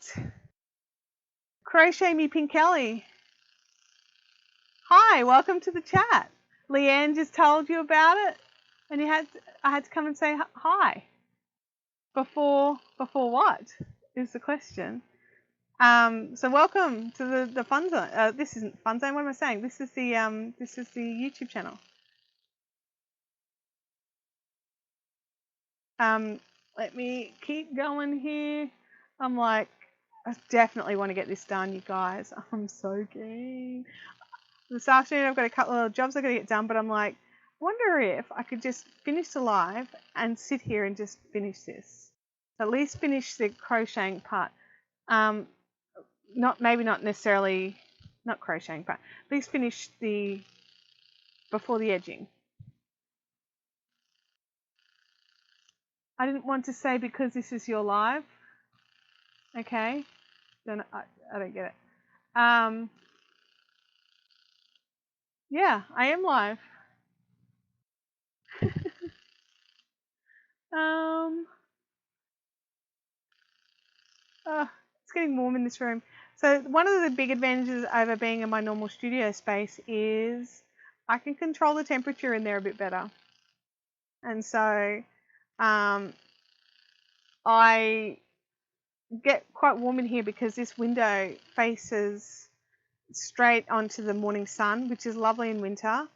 Crochet Me Pink Kelly. Hi, welcome to the chat. Leanne just told you about it, and I had to come and say hi. Before what is the question? So welcome to the Fun Zone. This isn't Fun Zone. What am I saying? This is the YouTube channel. Let me keep going here. I'm like, I definitely want to get this done, you guys. I'm so keen. This afternoon I've got a couple of jobs I've got to get done, but I'm like, I wonder if I could just finish the live and sit here and just finish this. At least finish the crocheting part. Not necessarily not crocheting, but at least finish before the edging. I didn't want to say because this is your live. Okay. Then I don't get it. Yeah, I am live. um, oh, it's getting warm in this room. So one of the big advantages over being in my normal studio space is I can control the temperature in there a bit better. And so I get quite warm in here because this window faces straight onto the morning sun, which is lovely in winter,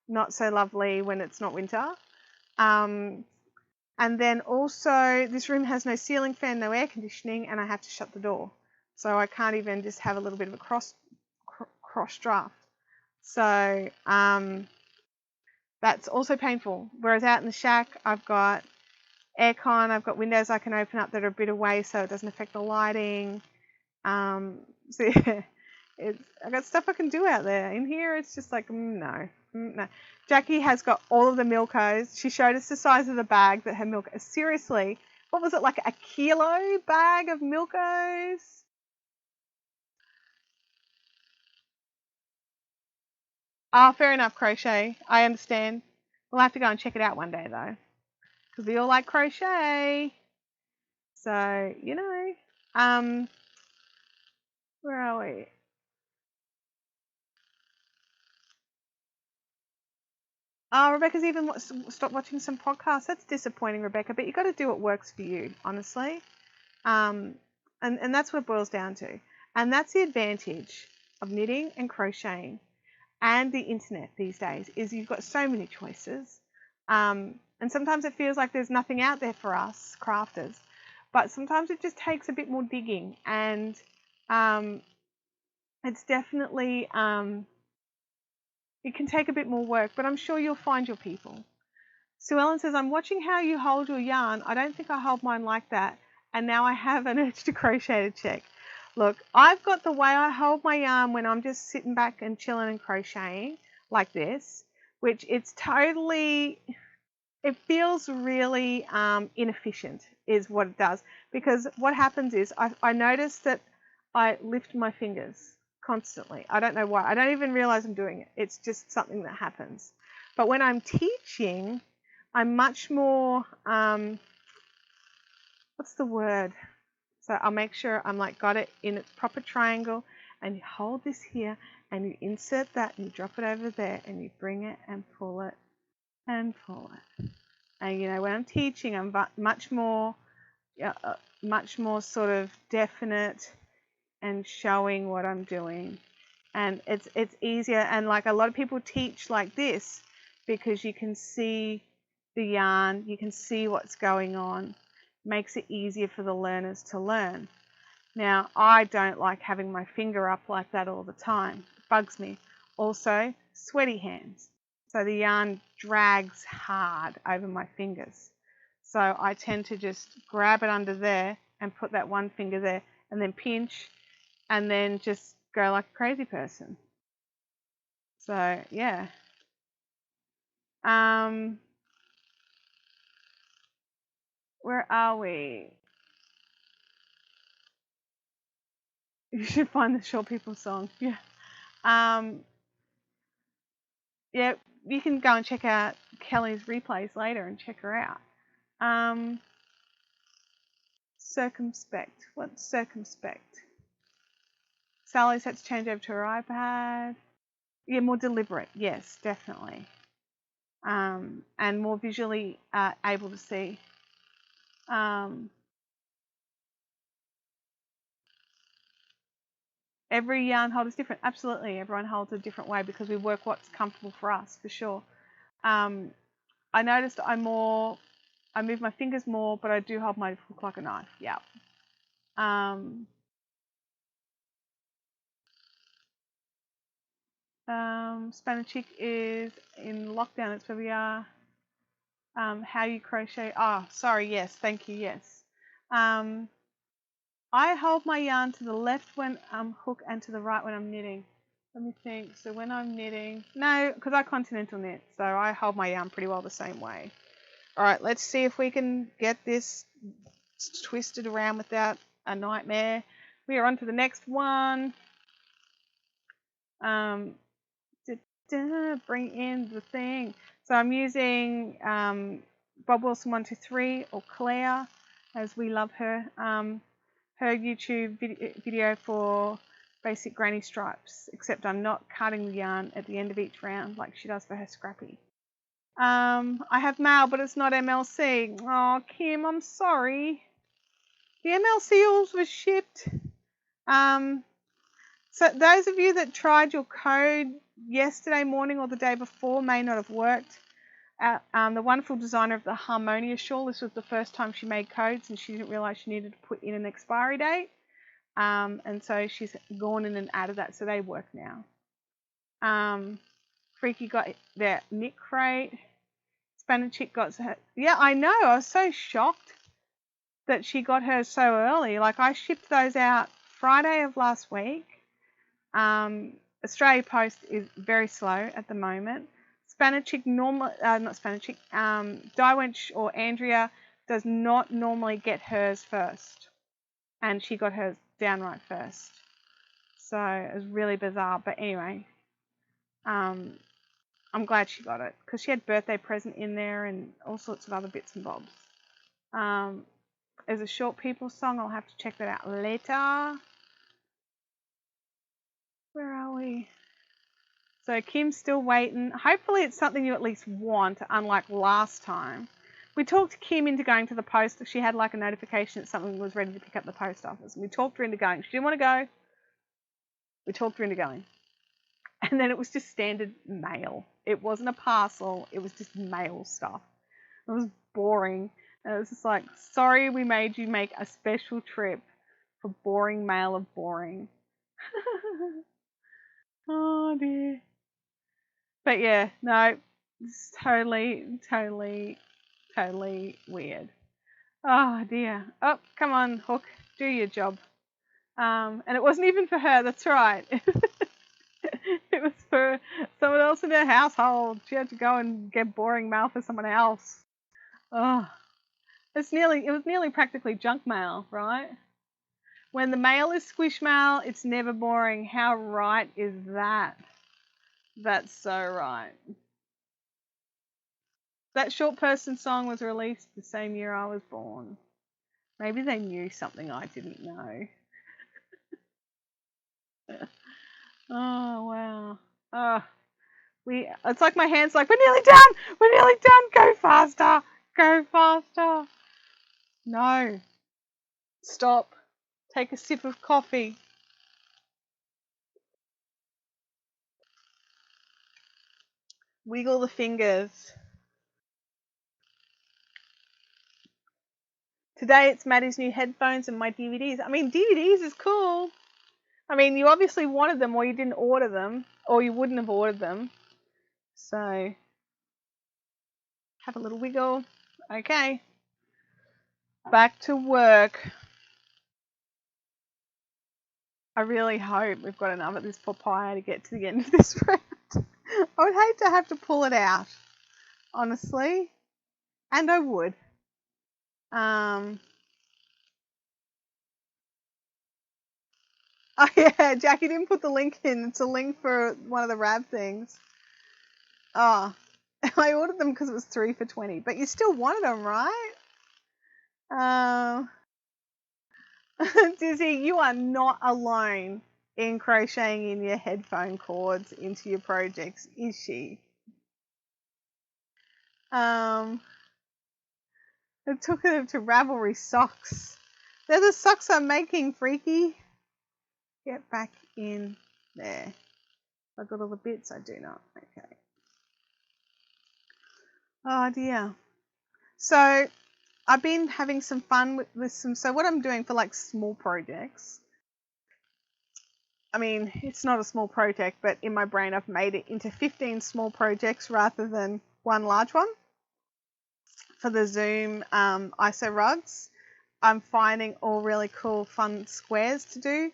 not so lovely when it's not winter. And then also this room has no ceiling fan, no air conditioning, and I have to shut the door. So I can't even just have a little bit of a cross draft. So that's also painful. Whereas out in the shack, I've got aircon, I've got windows I can open up that are a bit away so it doesn't affect the lighting. So yeah, I've got stuff I can do out there. In here, it's just like, no. Jackie has got all of the Milkos. She showed us the size of the bag that her Milko. Seriously, what was it, like a kilo bag of Milkos? Fair enough, crochet. I understand. We'll have to go and check it out one day though, because we all like crochet. So where are we? Rebecca's even stopped watching some podcasts. That's disappointing, Rebecca, but you got to do what works for you, honestly. And that's what it boils down to. And that's the advantage of knitting and crocheting and the internet these days is you've got so many choices. And sometimes it feels like there's nothing out there for us crafters. But sometimes it just takes a bit more digging. And it's definitely... it can take a bit more work, but I'm sure you'll find your people. Sue Ellen says, I'm watching how you hold your yarn. I don't think I hold mine like that. And now I have an urge to crochet to check. Look, I've got the way I hold my yarn when I'm just sitting back and chilling and crocheting like this, which it's totally, it feels really inefficient is what it does. Because what happens is I notice that I lift my fingers constantly. I don't know why. I don't even realize I'm doing it. It's just something that happens. But when I'm teaching, I'm much more, what's the word? So I'll make sure I'm like got it in its proper triangle, and you hold this here and you insert that and you drop it over there and you bring it and pull it and pull it. And when I'm teaching, I'm much more sort of definite and showing what I'm doing. And it's easier, and like a lot of people teach like this because you can see the yarn, you can see what's going on. Makes it easier for the learners to learn. Now, I don't like having my finger up like that all the time. It bugs me. Also, sweaty hands. So the yarn drags hard over my fingers. So I tend to just grab it under there and put that one finger there and then pinch and then just go like a crazy person. So, yeah. Where are we? You should find the Short People song. Yeah. Yeah, you can go and check out Kelly's replays later and check her out. Circumspect. What's circumspect? Sally's had to change over to her iPad. Yeah, more deliberate. Yes, definitely. And more visually able to see. Every yarn hold is different. Absolutely, everyone holds a different way because we work what's comfortable for us, for sure. I noticed I move my fingers more, but I do hold my hook like a knife. Yeah. Spanish Chick is in lockdown. That's where we are. How you crochet? Oh, sorry. Yes, thank you. Yes. I hold my yarn to the left when I'm hook and to the right when I'm knitting. Let me think. So when I'm knitting, no, because I continental knit, so I hold my yarn pretty well the same way. All right, let's see if we can get this twisted around without a nightmare. We are on to the next one. Bring in the thing. So I'm using Bob Wilson 123 or Claire, as we love her. Her YouTube video for basic granny stripes, except I'm not cutting the yarn at the end of each round like she does for her scrappy. I have mail, but it's not MLC. Oh, Kim, I'm sorry. The MLC was shipped. So those of you that tried your code yesterday morning or the day before may not have worked. The wonderful designer of the Harmonia shawl, this was the first time she made codes and she didn't realise she needed to put in an expiry date. And so she's gone in and added that, so they work now. Freaky got their knit crate. Spanish Chick got her. Yeah, I know. I was so shocked that she got hers so early. Like, I shipped those out Friday of last week. Australia Post is very slow at the moment. Spanish Chick not Spanish Chick. Diewench or Andrea does not normally get hers first, and she got hers downright first. So it was really bizarre. But anyway, I'm glad she got it because she had birthday present in there and all sorts of other bits and bobs. There's a Short People song. I'll have to check that out later. Where are we? So Kim's still waiting. Hopefully it's something you at least want, unlike last time. We talked Kim into going to the post. She had like a notification that something was ready to pick up the post office. We talked her into going. She didn't want to go. We talked her into going. And then it was just standard mail. It wasn't a parcel. It was just mail stuff. It was boring. And it was just like, sorry we made you make a special trip for boring mail of boring. Oh dear. But yeah, no, it's totally weird. Oh dear. Oh, come on, Hook, do your job. And it wasn't even for her, that's right. It was for someone else in her household. She had to go and get boring mail for someone else. Oh, it was nearly practically junk mail, right? When the mail is squish mail, it's never boring. How right is that? That's so right. That Short Person song was released the same year I was born. Maybe they knew something I didn't know. Oh, wow. Oh, it's like my hand's like, we're nearly done! We're nearly done! Go faster! Go faster! No. Stop. Take a sip of coffee. Wiggle the fingers. Today it's Maddie's new headphones and my DVDs. I mean, DVDs is cool. I mean, you obviously wanted them or you didn't order them, or you wouldn't have ordered them. So, have a little wiggle. Okay. Back to work. I really hope we've got enough of this papaya to get to the end of this round. I would hate to have to pull it out, honestly. And I would. Oh yeah, Jackie didn't put the link in. It's a link for one of the Rab things. Oh, I ordered them because it was 3 for $20, but you still wanted them, right? Dizzy, you are not alone in crocheting in your headphone cords into your projects, is she? It took her to Ravelry socks. They're the socks I'm making, Freaky. Get back in there. I got all the bits, I do not. Okay. Oh dear. So I've been having some fun with some, so what I'm doing for like small projects, I mean, it's not a small project, but in my brain I've made it into 15 small projects rather than one large one. For the Zoom ISO rugs, I'm finding all really cool, fun squares to do,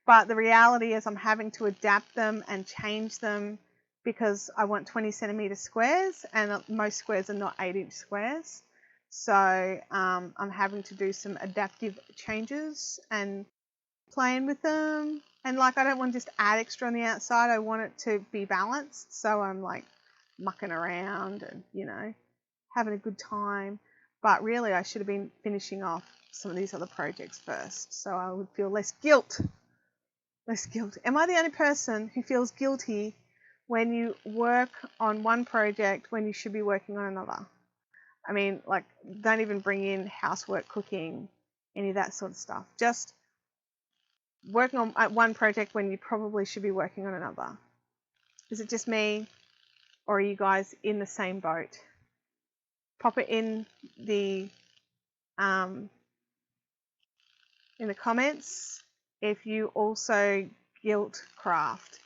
but the reality is I'm having to adapt them and change them because I want 20 centimeter squares, and most squares are not 8-inch squares. So I'm having to do some adaptive changes and playing with them. And like, I don't want to just add extra on the outside. I want it to be balanced. So I'm like mucking around and, you know, having a good time. But really, I should have been finishing off some of these other projects first, so I would feel less guilt. Less guilt. Am I the only person who feels guilty when you work on one project when you should be working on another? I mean, like, don't even bring in housework, cooking, any of that sort of stuff. Just working on one project when you probably should be working on another. Is it just me, or are you guys in the same boat? Pop it in the comments if you also guilt craft.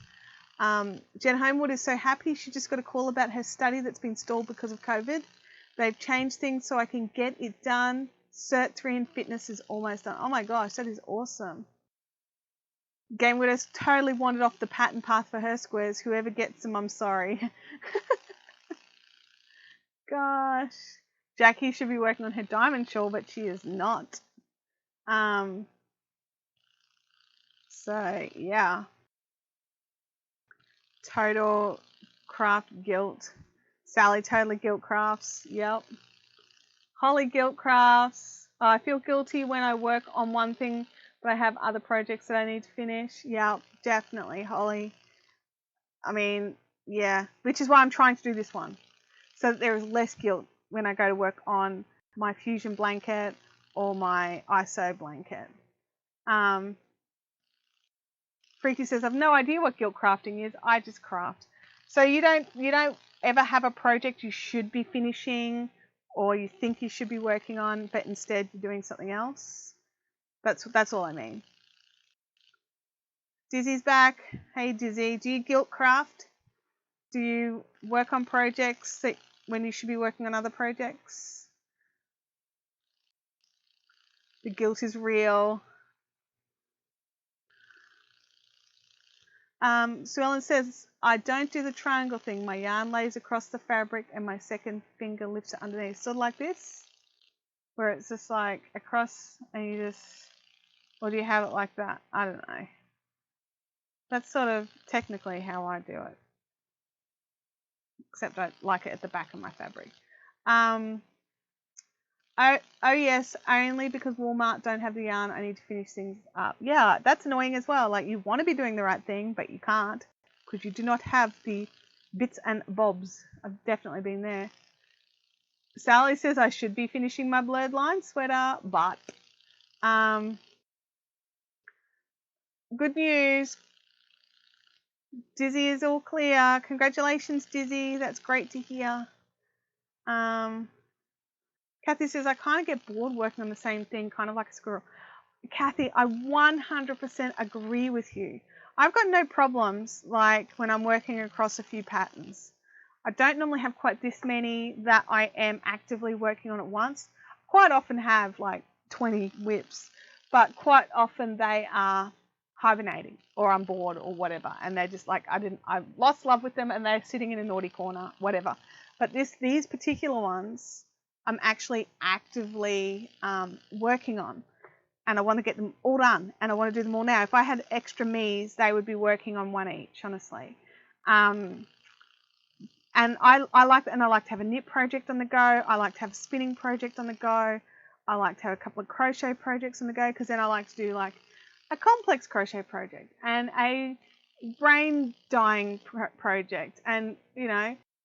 Jen Homewood is so happy. She just got a call about her study that's been stalled because of COVID. They've changed things so I can get it done. Cert 3 in fitness is almost done. Oh my gosh, that is awesome. Game Widow's totally wandered off the pattern path for her squares. Whoever gets them, I'm sorry. Gosh. Jackie should be working on her diamond shawl, but she is not. So, yeah. Total craft guilt. Sally totally guilt crafts. Yep. Holly guilt crafts. I feel guilty when I work on one thing, but I have other projects that I need to finish. Yep, definitely, Holly. I mean, yeah, which is why I'm trying to do this one, so that there is less guilt when I go to work on my fusion blanket or my ISO blanket. Freaky says, I've no idea what guilt crafting is. I just craft. So you don't ever have a project you should be finishing or you think you should be working on, but instead you're doing something else? That's all I mean. Dizzy's back. Hey Dizzy, do you guilt craft? Do you work on projects when you should be working on other projects? The guilt is real. Sue Ellen says, I don't do the triangle thing. My yarn lays across the fabric and my second finger lifts it underneath. Sort of like this, where it's just like across and you just, or do you have it like that? I don't know. That's sort of technically how I do it. Except I like it at the back of my fabric. Oh yes, only because Walmart don't have the yarn, I need to finish things up. Yeah, that's annoying as well. Like, you want to be doing the right thing, but you can't because you do not have the bits and bobs. I've definitely been there. Sally says I should be finishing my blurred line sweater, but good news. Dizzy is all clear. Congratulations, Dizzy. That's great to hear. Kathy says, I kind of get bored working on the same thing, kind of like a squirrel. Kathy, I 100% agree with you. I've got no problems like when I'm working across a few patterns. I don't normally have quite this many that I am actively working on at once. Quite often have like 20 whips, but quite often they are hibernating or I'm bored or whatever, and they're just like, I lost love with them and they're sitting in a naughty corner, whatever. But these particular ones I'm actually actively working on, and I want to get them all done, and I want to do them all now. If I had extra me's, they would be working on one each, honestly. And I like to have a knit project on the go. I like to have a spinning project on the go. I like to have a couple of crochet projects on the go, because then I like to do like a complex crochet project and a brain dyeing project, and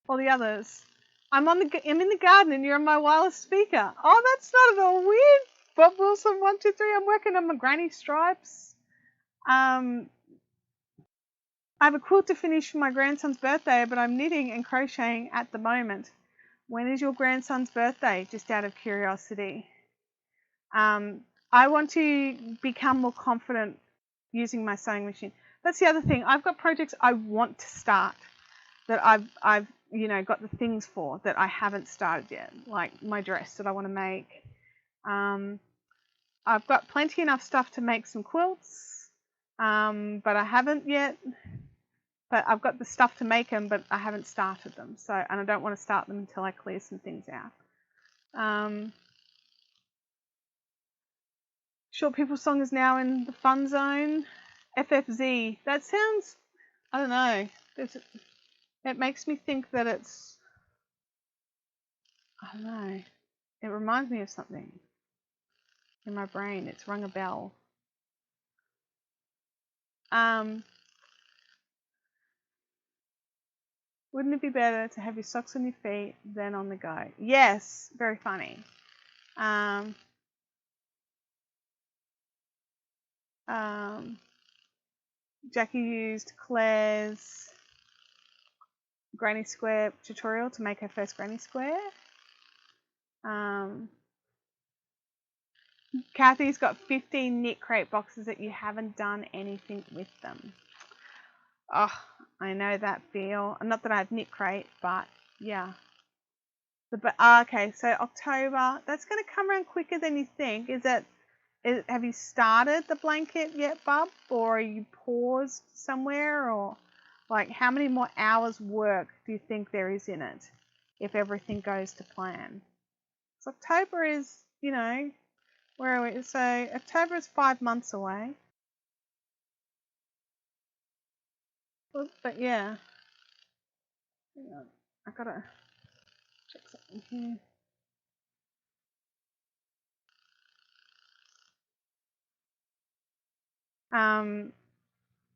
all the others. I'm in the garden and you're on my wireless speaker. Oh, that's not at all weird. Bob Wilson 123. I'm working on my granny stripes. I have a quilt to finish for my grandson's birthday, but I'm knitting and crocheting at the moment. When is your grandson's birthday? Just out of curiosity. I want to become more confident using my sewing machine. That's the other thing. I've got projects I want to start that I've got the things for that I haven't started yet, like my dress that I want to make. I've got plenty enough stuff to make some quilts, but I haven't yet. but I've got the stuff to make them, but I haven't started them. So, and I don't want to start them until I clear some things out. Short People Song is now in the fun zone. FFZ. That sounds, I don't know. It makes me think that it's, I don't know. It reminds me of something in my brain. It's rung a bell. Wouldn't it be better to have your socks on your feet than on the go? Yes, very funny. Jackie used Claire's granny square tutorial to make her first granny square. Kathy's got 15 knit crate boxes that you haven't done anything with them. Oh, I know that feel. Not that I have knit crate, but yeah. Okay, so October, that's going to come around quicker than you think. Have you started the blanket yet, Bub? Or are you paused somewhere? Or like how many more hours work do you think there is in it if everything goes to plan? So October is, you know, where are we? So October is 5 months away. But yeah. Hang on. I gotta check something here.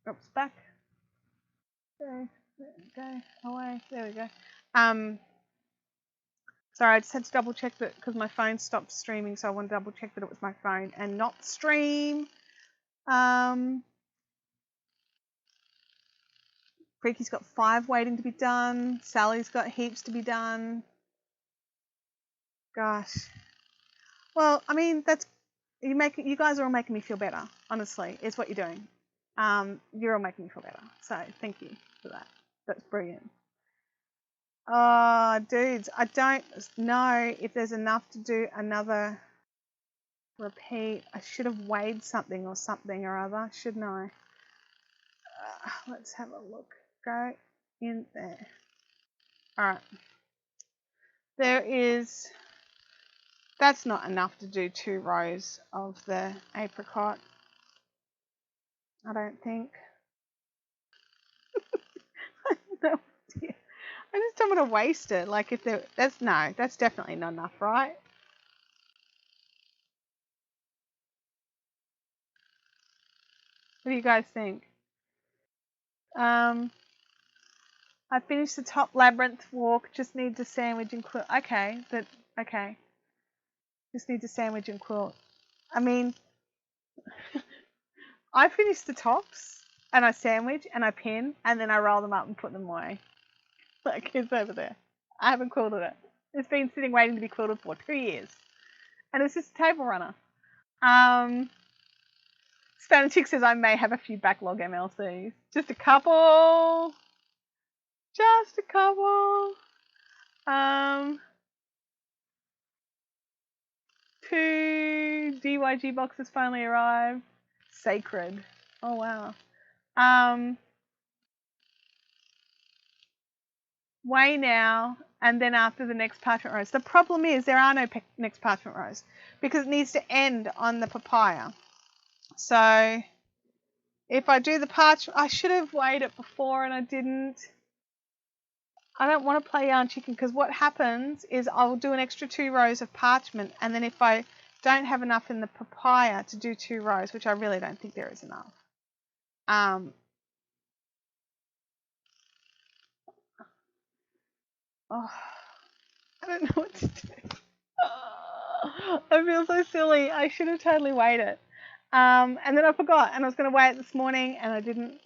Oops, back. Go away. There we go. Sorry, I just had to double check that because my phone stopped streaming, so I want to double check that it was my phone and not the stream. Freaky's got 5 waiting to be done. Sally's got heaps to be done. Gosh. Well, I mean, you guys are all making me feel better. Honestly, is what you're doing. You're all making me feel better. So thank you for that. That's brilliant. Oh, dudes, I don't know if there's enough to do another repeat. I should have weighed something or other, shouldn't I? Let's have a look. Go in there. All right. That's not enough to do 2 rows of the apricot, I don't think. I have no idea. I just don't want to waste it. Like that's definitely not enough, right? What do you guys think? I finished the top labyrinth walk. Just need to sandwich and quilt. Okay. Just need to sandwich and quilt. I mean, I finished the tops and I sandwich and I pin and then I roll them up and put them away. Like it's over there. I haven't quilted it. It's been sitting waiting to be quilted for 2 years. And it's just a table runner. Spanish Chick says I may have a few backlog MLCs. Just a couple. 2 DYG boxes finally arrived. Sacred. Oh wow. Way now, and then after the next parchment rows. The problem is there are no next parchment rows because it needs to end on the papaya. So if I do the parchment, I should have weighed it before and I didn't. I don't want to play yarn chicken because what happens is I'll do an extra 2 rows of parchment, and then if I don't have enough in the papaya to do 2 rows, which I really don't think there is enough. Oh, I don't know what to do. Oh, I feel so silly. I should have totally weighed it. And then I forgot, and I was going to weigh it this morning, and I didn't.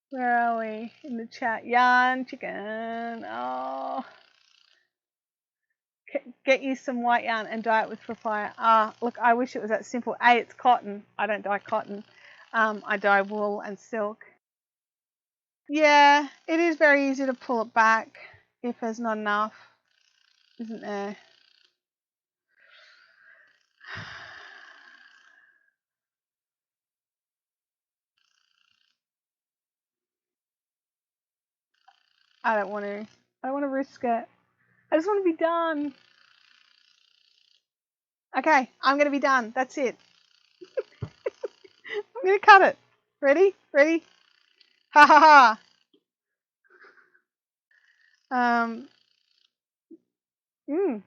Where are we in the chat? Yarn chicken. Oh, get you some white yarn and dye it with papaya. Look, I wish it was that simple. It's cotton. I don't dye cotton. I dye wool and silk. Yeah, it is very easy to pull it back if there's not enough, isn't there? I don't want to. I don't want to risk it. I just want to be done. Okay, I'm going to be done. That's it. I'm going to cut it. Ready? Ready? Ha ha ha. Mm.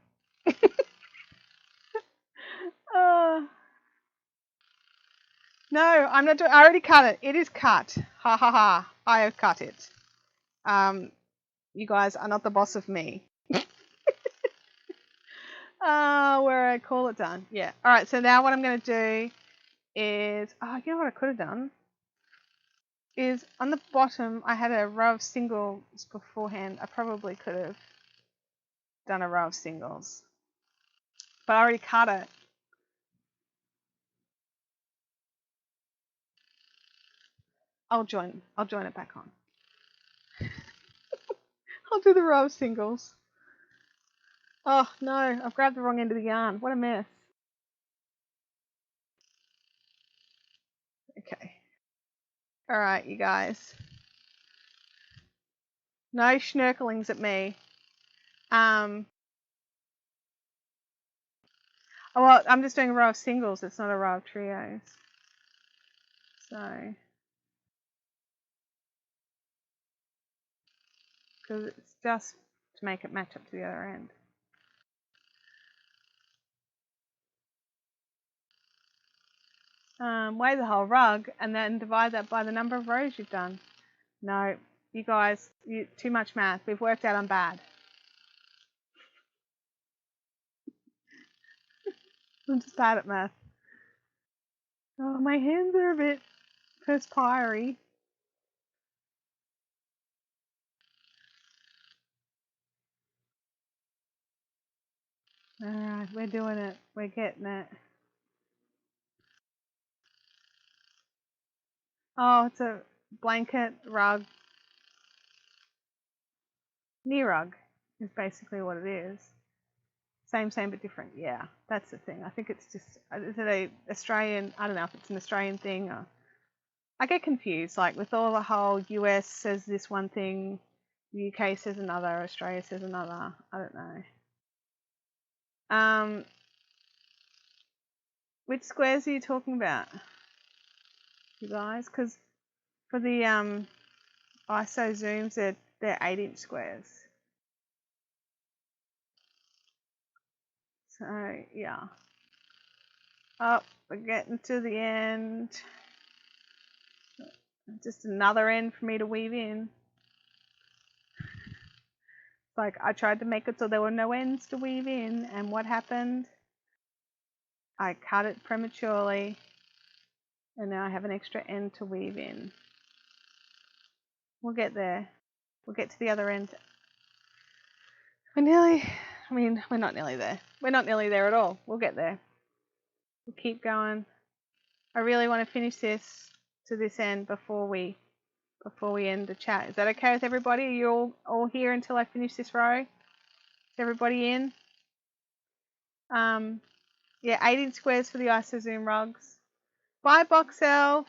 uh, no, I'm not doing. I already cut it. It is cut. Ha ha ha. I have cut it. You guys are not the boss of me. Where I call it done. Yeah. All right. So now what I'm going to do is, you know what I could have done is on the bottom I had a row of singles beforehand. I probably could have done a row of singles, but I already cut it. I'll join it back on. I'll do the row of singles. Oh no, I've grabbed the wrong end of the yarn. What a mess. Okay. All right, you guys. No schnurkelings at me. Well, I'm just doing a row of singles. It's not a row of trios. So, because it's just to make it match up to the other end. Weigh the whole rug and then divide that by the number of rows you've done. No, you guys, too much math. We've worked out I'm bad. I'm just bad at math. Oh, my hands are a bit perspiry. Alright, we're doing it. We're getting it. Oh, it's a blanket rug. Knee rug is basically what it is. Same but different. Yeah, that's the thing. I think it's just, is it a Australian, I don't know if it's an Australian thing or, I get confused, like with all the whole US says this one thing, the UK says another, Australia says another. I don't know. Which squares are you talking about, you guys? Because for the ISO zooms, they're 8-inch squares. So yeah. Oh, we're getting to the end. Just another end for me to weave in. Like I tried to make it so there were no ends to weave in, and what happened? I cut it prematurely, and now I have an extra end to weave in. We'll get there. We'll get to the other end. We're not nearly there. We're not nearly there at all. We'll get there. We'll keep going. I really want to finish this to this end before we end the chat. Is that okay with everybody? Are you all here until I finish this row? Is everybody in? Yeah, 18 squares for the ISO Zoom rugs. Bye, Boxel.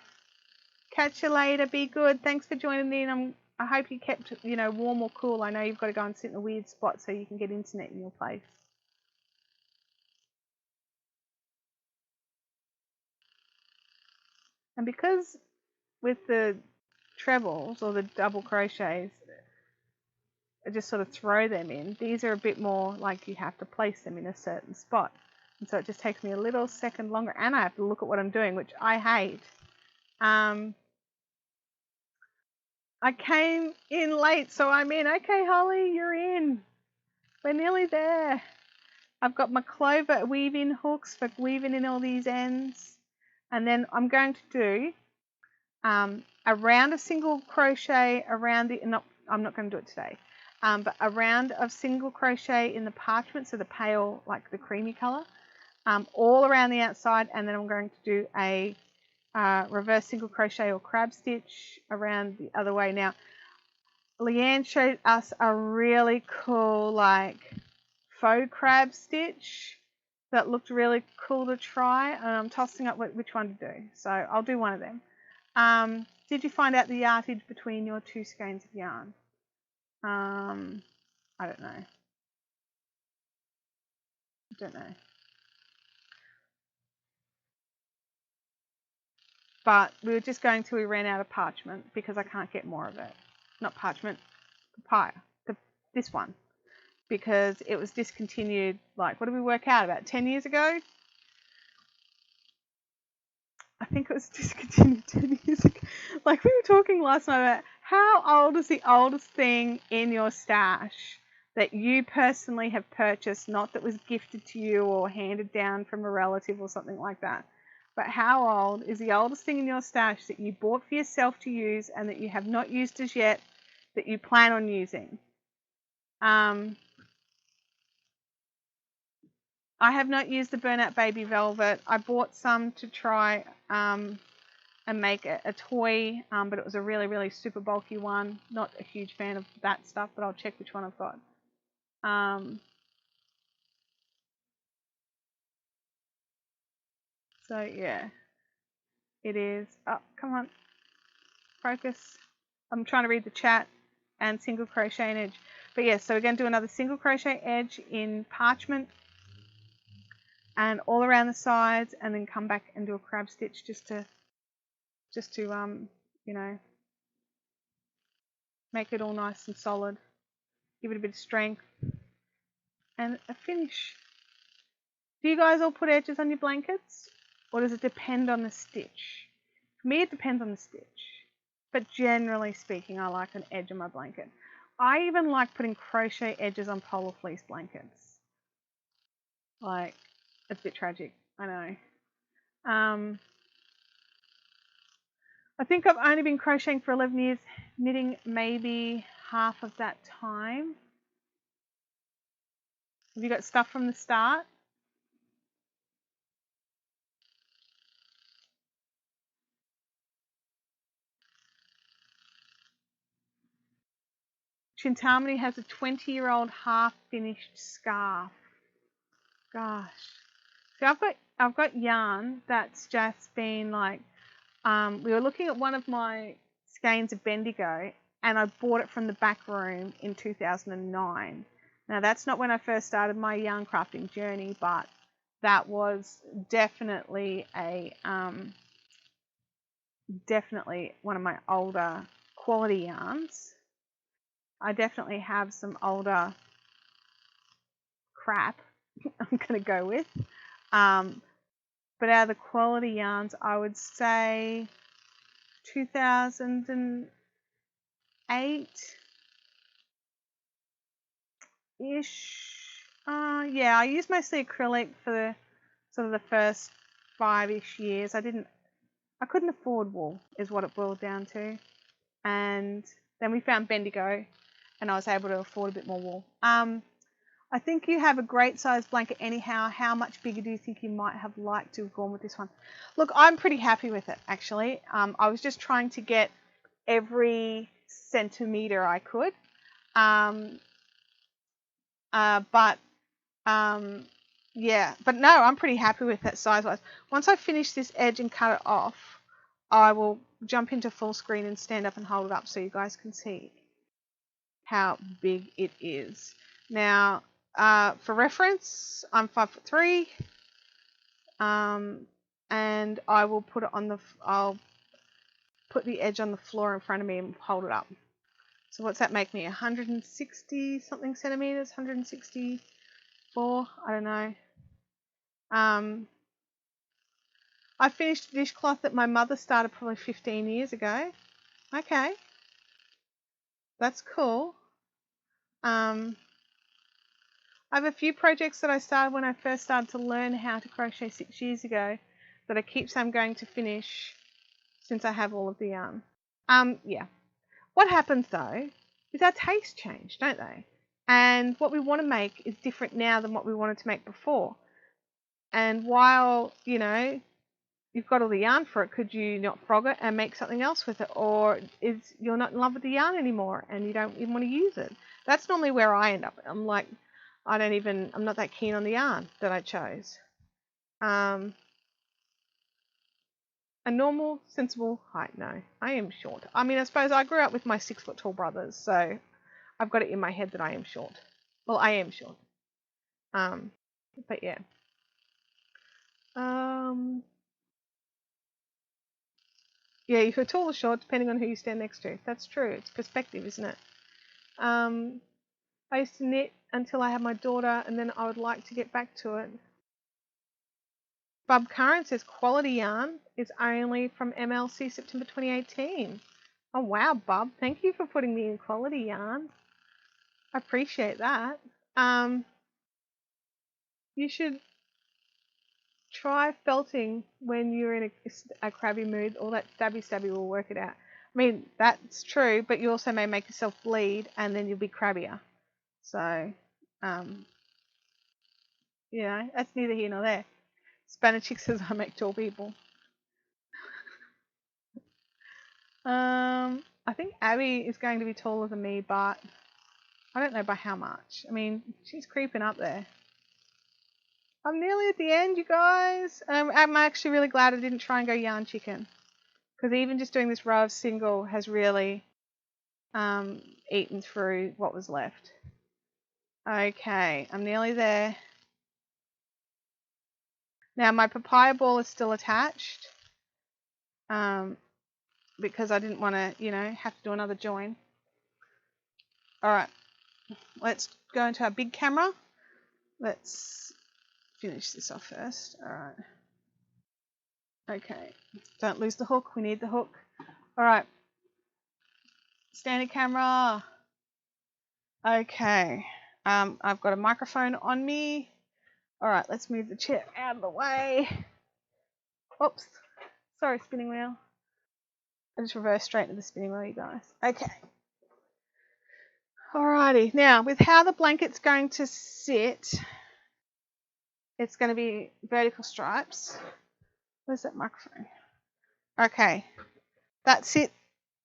Catch you later. Be good. Thanks for joining in. I hope you kept, warm or cool. I know you've got to go and sit in a weird spot so you can get internet in your place. And because with the trebles or the double crochets, I just sort of throw them in. These are a bit more like you have to place them in a certain spot. And so it just takes me a little second longer, and I have to look at what I'm doing, which I hate. I came in late, so I'm in. Okay, Holly, you're in. We're nearly there. I've got my clover weave-in hooks for weaving in all these ends. And then I'm going to do a round of single crochet around the, I'm not going to do it today, but a round of single crochet in the parchment, so the pale, like the creamy colour, all around the outside, and then I'm going to do a reverse single crochet or crab stitch around the other way. Now, Leanne showed us a really cool like faux crab stitch that looked really cool to try, and I'm tossing up which one to do. So I'll do one of them. Did you find out the yardage between your two skeins of yarn? I don't know. But we were just going till we ran out of parchment because I can't get more of it. Not parchment, papaya. This one. Because it was discontinued, like, what did we work out, about 10 years ago? I think it was discontinued 10 years ago. Like, we were talking last night about how old is the oldest thing in your stash that you personally have purchased, not that was gifted to you or handed down from a relative or something like that. But how old is the oldest thing in your stash that you bought for yourself to use and that you have not used as yet that you plan on using? I have not used the Burnout Baby Velvet. I bought some to try and make a toy, but it was a really, really super bulky one. Not a huge fan of that stuff, but I'll check which one I've got. So yeah, it is. Oh, come on, focus. I'm trying to read the chat. And single crochet and edge. But yeah, so we're going to do another single crochet edge in parchment and all around the sides, and then come back and do a crab stitch just to you know, make it all nice and solid, give it a bit of strength, and a finish. Do you guys all put edges on your blankets, or does it depend on the stitch? For me, it depends on the stitch, but generally speaking, I like an edge on my blanket. I even like putting crochet edges on polar fleece blankets. Like, it's a bit tragic, I know. I think I've only been crocheting for 11 years, knitting maybe half of that time. Have you got stuff from the start? Chintamani has a 20-year-old half-finished scarf. Gosh. See, I've got yarn that's just been like, we were looking at one of my skeins of Bendigo, and I bought it from the back room in 2009. Now, that's not when I first started my yarn crafting journey, but that was definitely definitely one of my older quality yarns. I definitely have some older crap I'm going to go with. But out of the quality yarns, I would say 2008-ish. Yeah, I used mostly acrylic for the sort of the first 5-ish years. I couldn't afford wool, is what it boiled down to. And then we found Bendigo, and I was able to afford a bit more wool. I think you have a great size blanket anyhow. How much bigger do you think you might have liked to have gone with this one? Look, I'm pretty happy with it, actually. I was just trying to get every centimetre I could. Yeah, but no, I'm pretty happy with it size-wise. Once I finish this edge and cut it off, I will jump into full screen and stand up and hold it up so you guys can see how big it is. Now, for reference, I'm 5'3", and I will put it on I'll put the edge on the floor in front of me and hold it up. So what's that make me? 160 something centimeters, 164, I don't know. I finished a dishcloth that my mother started probably 15 years ago. Okay, that's cool. I have a few projects that I started when I first started to learn how to crochet 6 years ago that I keep saying I'm going to finish since I have all of the yarn. Yeah. What happens though is our tastes change, don't they? And what we want to make is different now than what we wanted to make before. And while, you know, you've got all the yarn for it, could you not frog it and make something else with it? Or is you're not in love with the yarn anymore and you don't even want to use it? That's normally where I end up. I'm like, I'm not that keen on the yarn that I chose. A normal, sensible height, no. I am short. I mean, I suppose I grew up with my 6 foot tall brothers, so I've got it in my head that I am short. Well, I am short. But yeah. Yeah, if you're tall or short, depending on who you stand next to. That's true. It's perspective, isn't it? I used to knit until I had my daughter, and then I would like to get back to it. Bub Curran says quality yarn is only from MLC September 2018. Oh wow, Bub, thank you for putting me in quality yarn. I appreciate that. You should try felting when you're in a crabby mood. All that stabby will work it out. I mean, that's true, but you also may make yourself bleed, and then you'll be crabbier. So, that's neither here nor there. Spanish Chick says I make tall people. I think Abby is going to be taller than me, but I don't know by how much. I mean, she's creeping up there. I'm nearly at the end, you guys. I'm actually really glad I didn't try and go yarn chicken, because even just doing this row of single has really eaten through what was left. Okay, I'm nearly there. Now my papaya ball is still attached, because I didn't want to, have to do another join. All right, let's go into our big camera. Let's finish this off first. All right. Okay, don't lose the hook. We need the hook. All right. Standard camera. Okay. I've got a microphone on me. All right, let's move the chair out of the way. Oops. Sorry, spinning wheel. I just reversed straight into the spinning wheel, you guys. Okay. Alrighty. Now, with how the blanket's going to sit, it's going to be vertical stripes. Where's that microphone? Okay. That's it,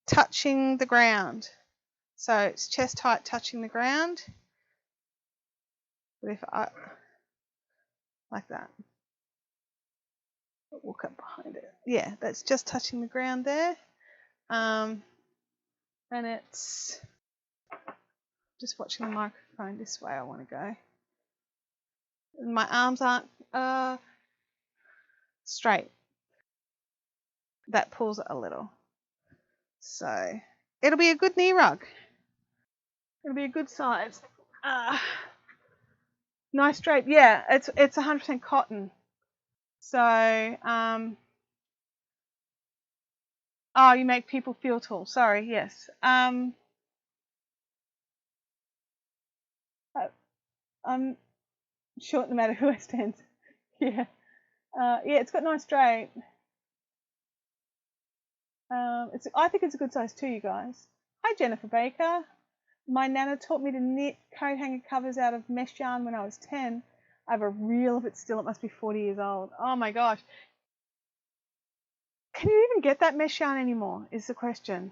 touching the ground. So it's chest height touching the ground. But if I, like that. Walk up behind it. Yeah, that's just touching the ground there. And it's just watching the microphone this way. I want to go. And my arms aren't straight. That pulls it a little. So it'll be a good knee rug. It'll be a good size. Nice drape. Yeah, it's 100% cotton. So you make people feel tall. Sorry. Yes. I'm short no matter who I stand. Yeah. It's got nice drape. I think it's a good size too, you guys. Hi, Jennifer Baker. My nana taught me to knit coat hanger covers out of mesh yarn when I was 10. I have a reel of it still. It must be 40 years old. Oh my gosh. Can you even get that mesh yarn anymore, is the question.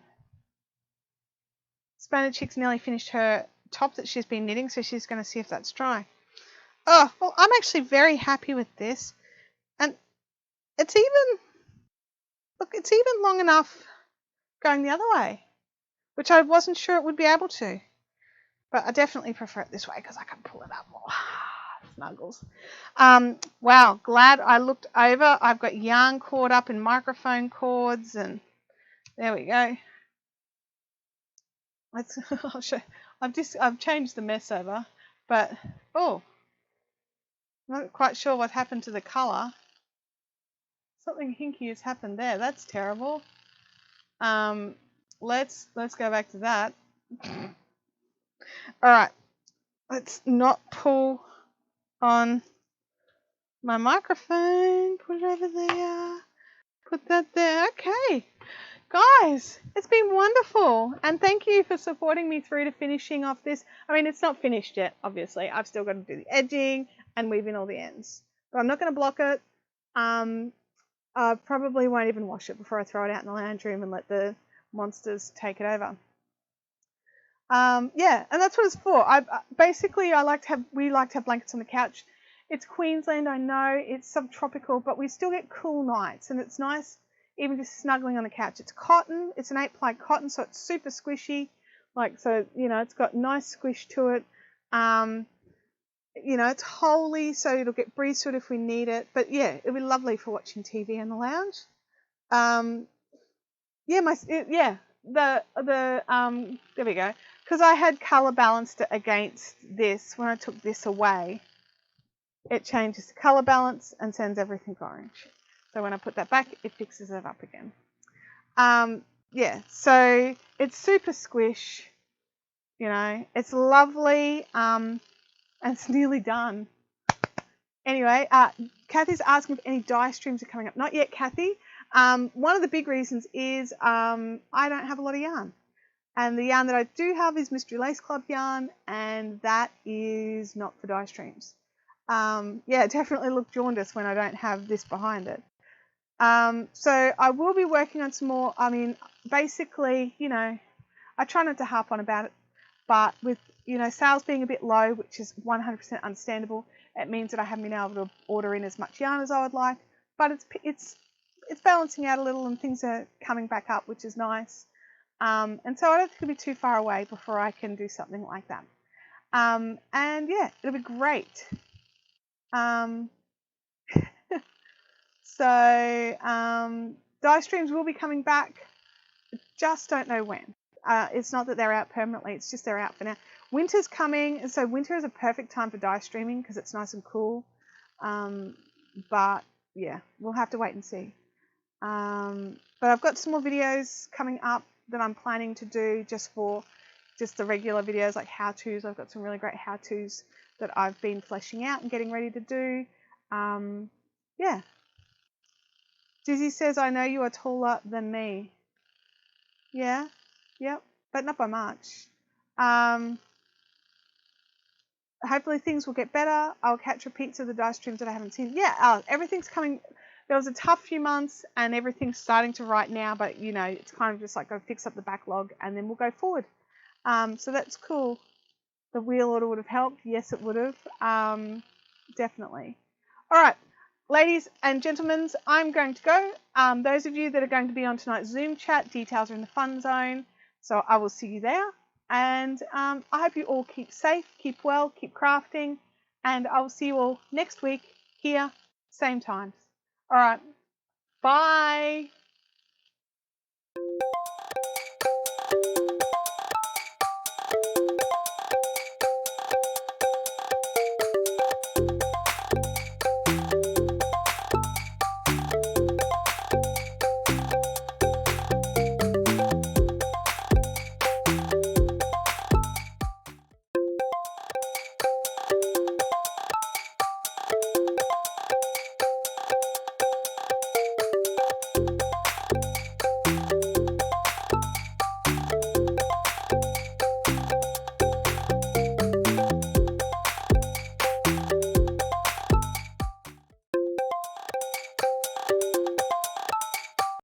Spanish Chick's nearly finished her top that she's been knitting, so she's going to see if that's dry. Oh, well, I'm actually very happy with this. And it's even long enough going the other way, which I wasn't sure it would be able to. But I definitely prefer it this way because I can pull it up more. Snuggles. Wow, glad I looked over. I've got yarn caught up in microphone cords, and there we go. I'll show. I've changed the mess over, but I'm not quite sure what happened to the colour. Something hinky has happened there. That's terrible. Let's go back to that. All right. Let's not pull on my microphone. Put it over there. Put that there. Okay. Guys, it's been wonderful. And thank you for supporting me through to finishing off this. I mean, it's not finished yet, obviously. I've still got to do the edging and weave in all the ends. But I'm not going to block it. I probably won't even wash it before I throw it out in the lounge room and let the monsters take it over. And that's what it's for. We like to have blankets on the couch. It's Queensland, I know, it's subtropical, but we still get cool nights, and it's nice even just snuggling on the couch. It's cotton, it's an 8-ply cotton, so it's super squishy. Like, so, you know, it's got nice squish to it. You know, it's holey, so it'll get breeze to it if we need it. But yeah, it'll be lovely for watching TV in the lounge. Yeah, there we go. Because I had color balanced it against this. When I took this away, it changes the color balance and sends everything orange. So when I put that back, it fixes it up again. Yeah, so it's super squish. You know, it's lovely. And it's nearly done. Anyway, Kathy's asking if any dye streams are coming up. Not yet, Kathy. One of the big reasons is I don't have a lot of yarn. And the yarn that I do have is Mystery Lace Club yarn, and that is not for dye streams. Yeah, it definitely look jaundiced when I don't have this behind it. So I will be working on some more. I mean, basically, you know, I try not to harp on about it, but with, you know, sales being a bit low, which is 100% understandable, it means that I haven't been able to order in as much yarn as I would like. But it's balancing out a little, and things are coming back up, which is nice. And so I don't think it'll be too far away before I can do something like that. And yeah, it'll be great. So dye streams will be coming back. Just don't know when. It's not that they're out permanently, it's just they're out for now. Winter's coming, and so winter is a perfect time for dye streaming because it's nice and cool. But yeah, we'll have to wait and see. But I've got some more videos coming up that I'm planning to do just the regular videos, like how-tos. I've got some really great how-tos that I've been fleshing out and getting ready to do. Yeah. Dizzy says, I know you are taller than me. Yeah, yep, but not by much. Hopefully things will get better. I'll catch repeats of the dye streams that I haven't seen. Yeah, everything's coming. There was a tough few months and everything's starting to right now, but you know, it's kind of just like go fix up the backlog and then we'll go forward. So that's cool. The wheel order would have helped. Yes, it would have. Definitely. All right, ladies and gentlemen, I'm going to go. Those of you that are going to be on tonight's Zoom chat, details are in the fun zone. So I will see you there. And I hope you all keep safe, keep well, keep crafting. And I will see you all next week here, same time. All right. Bye.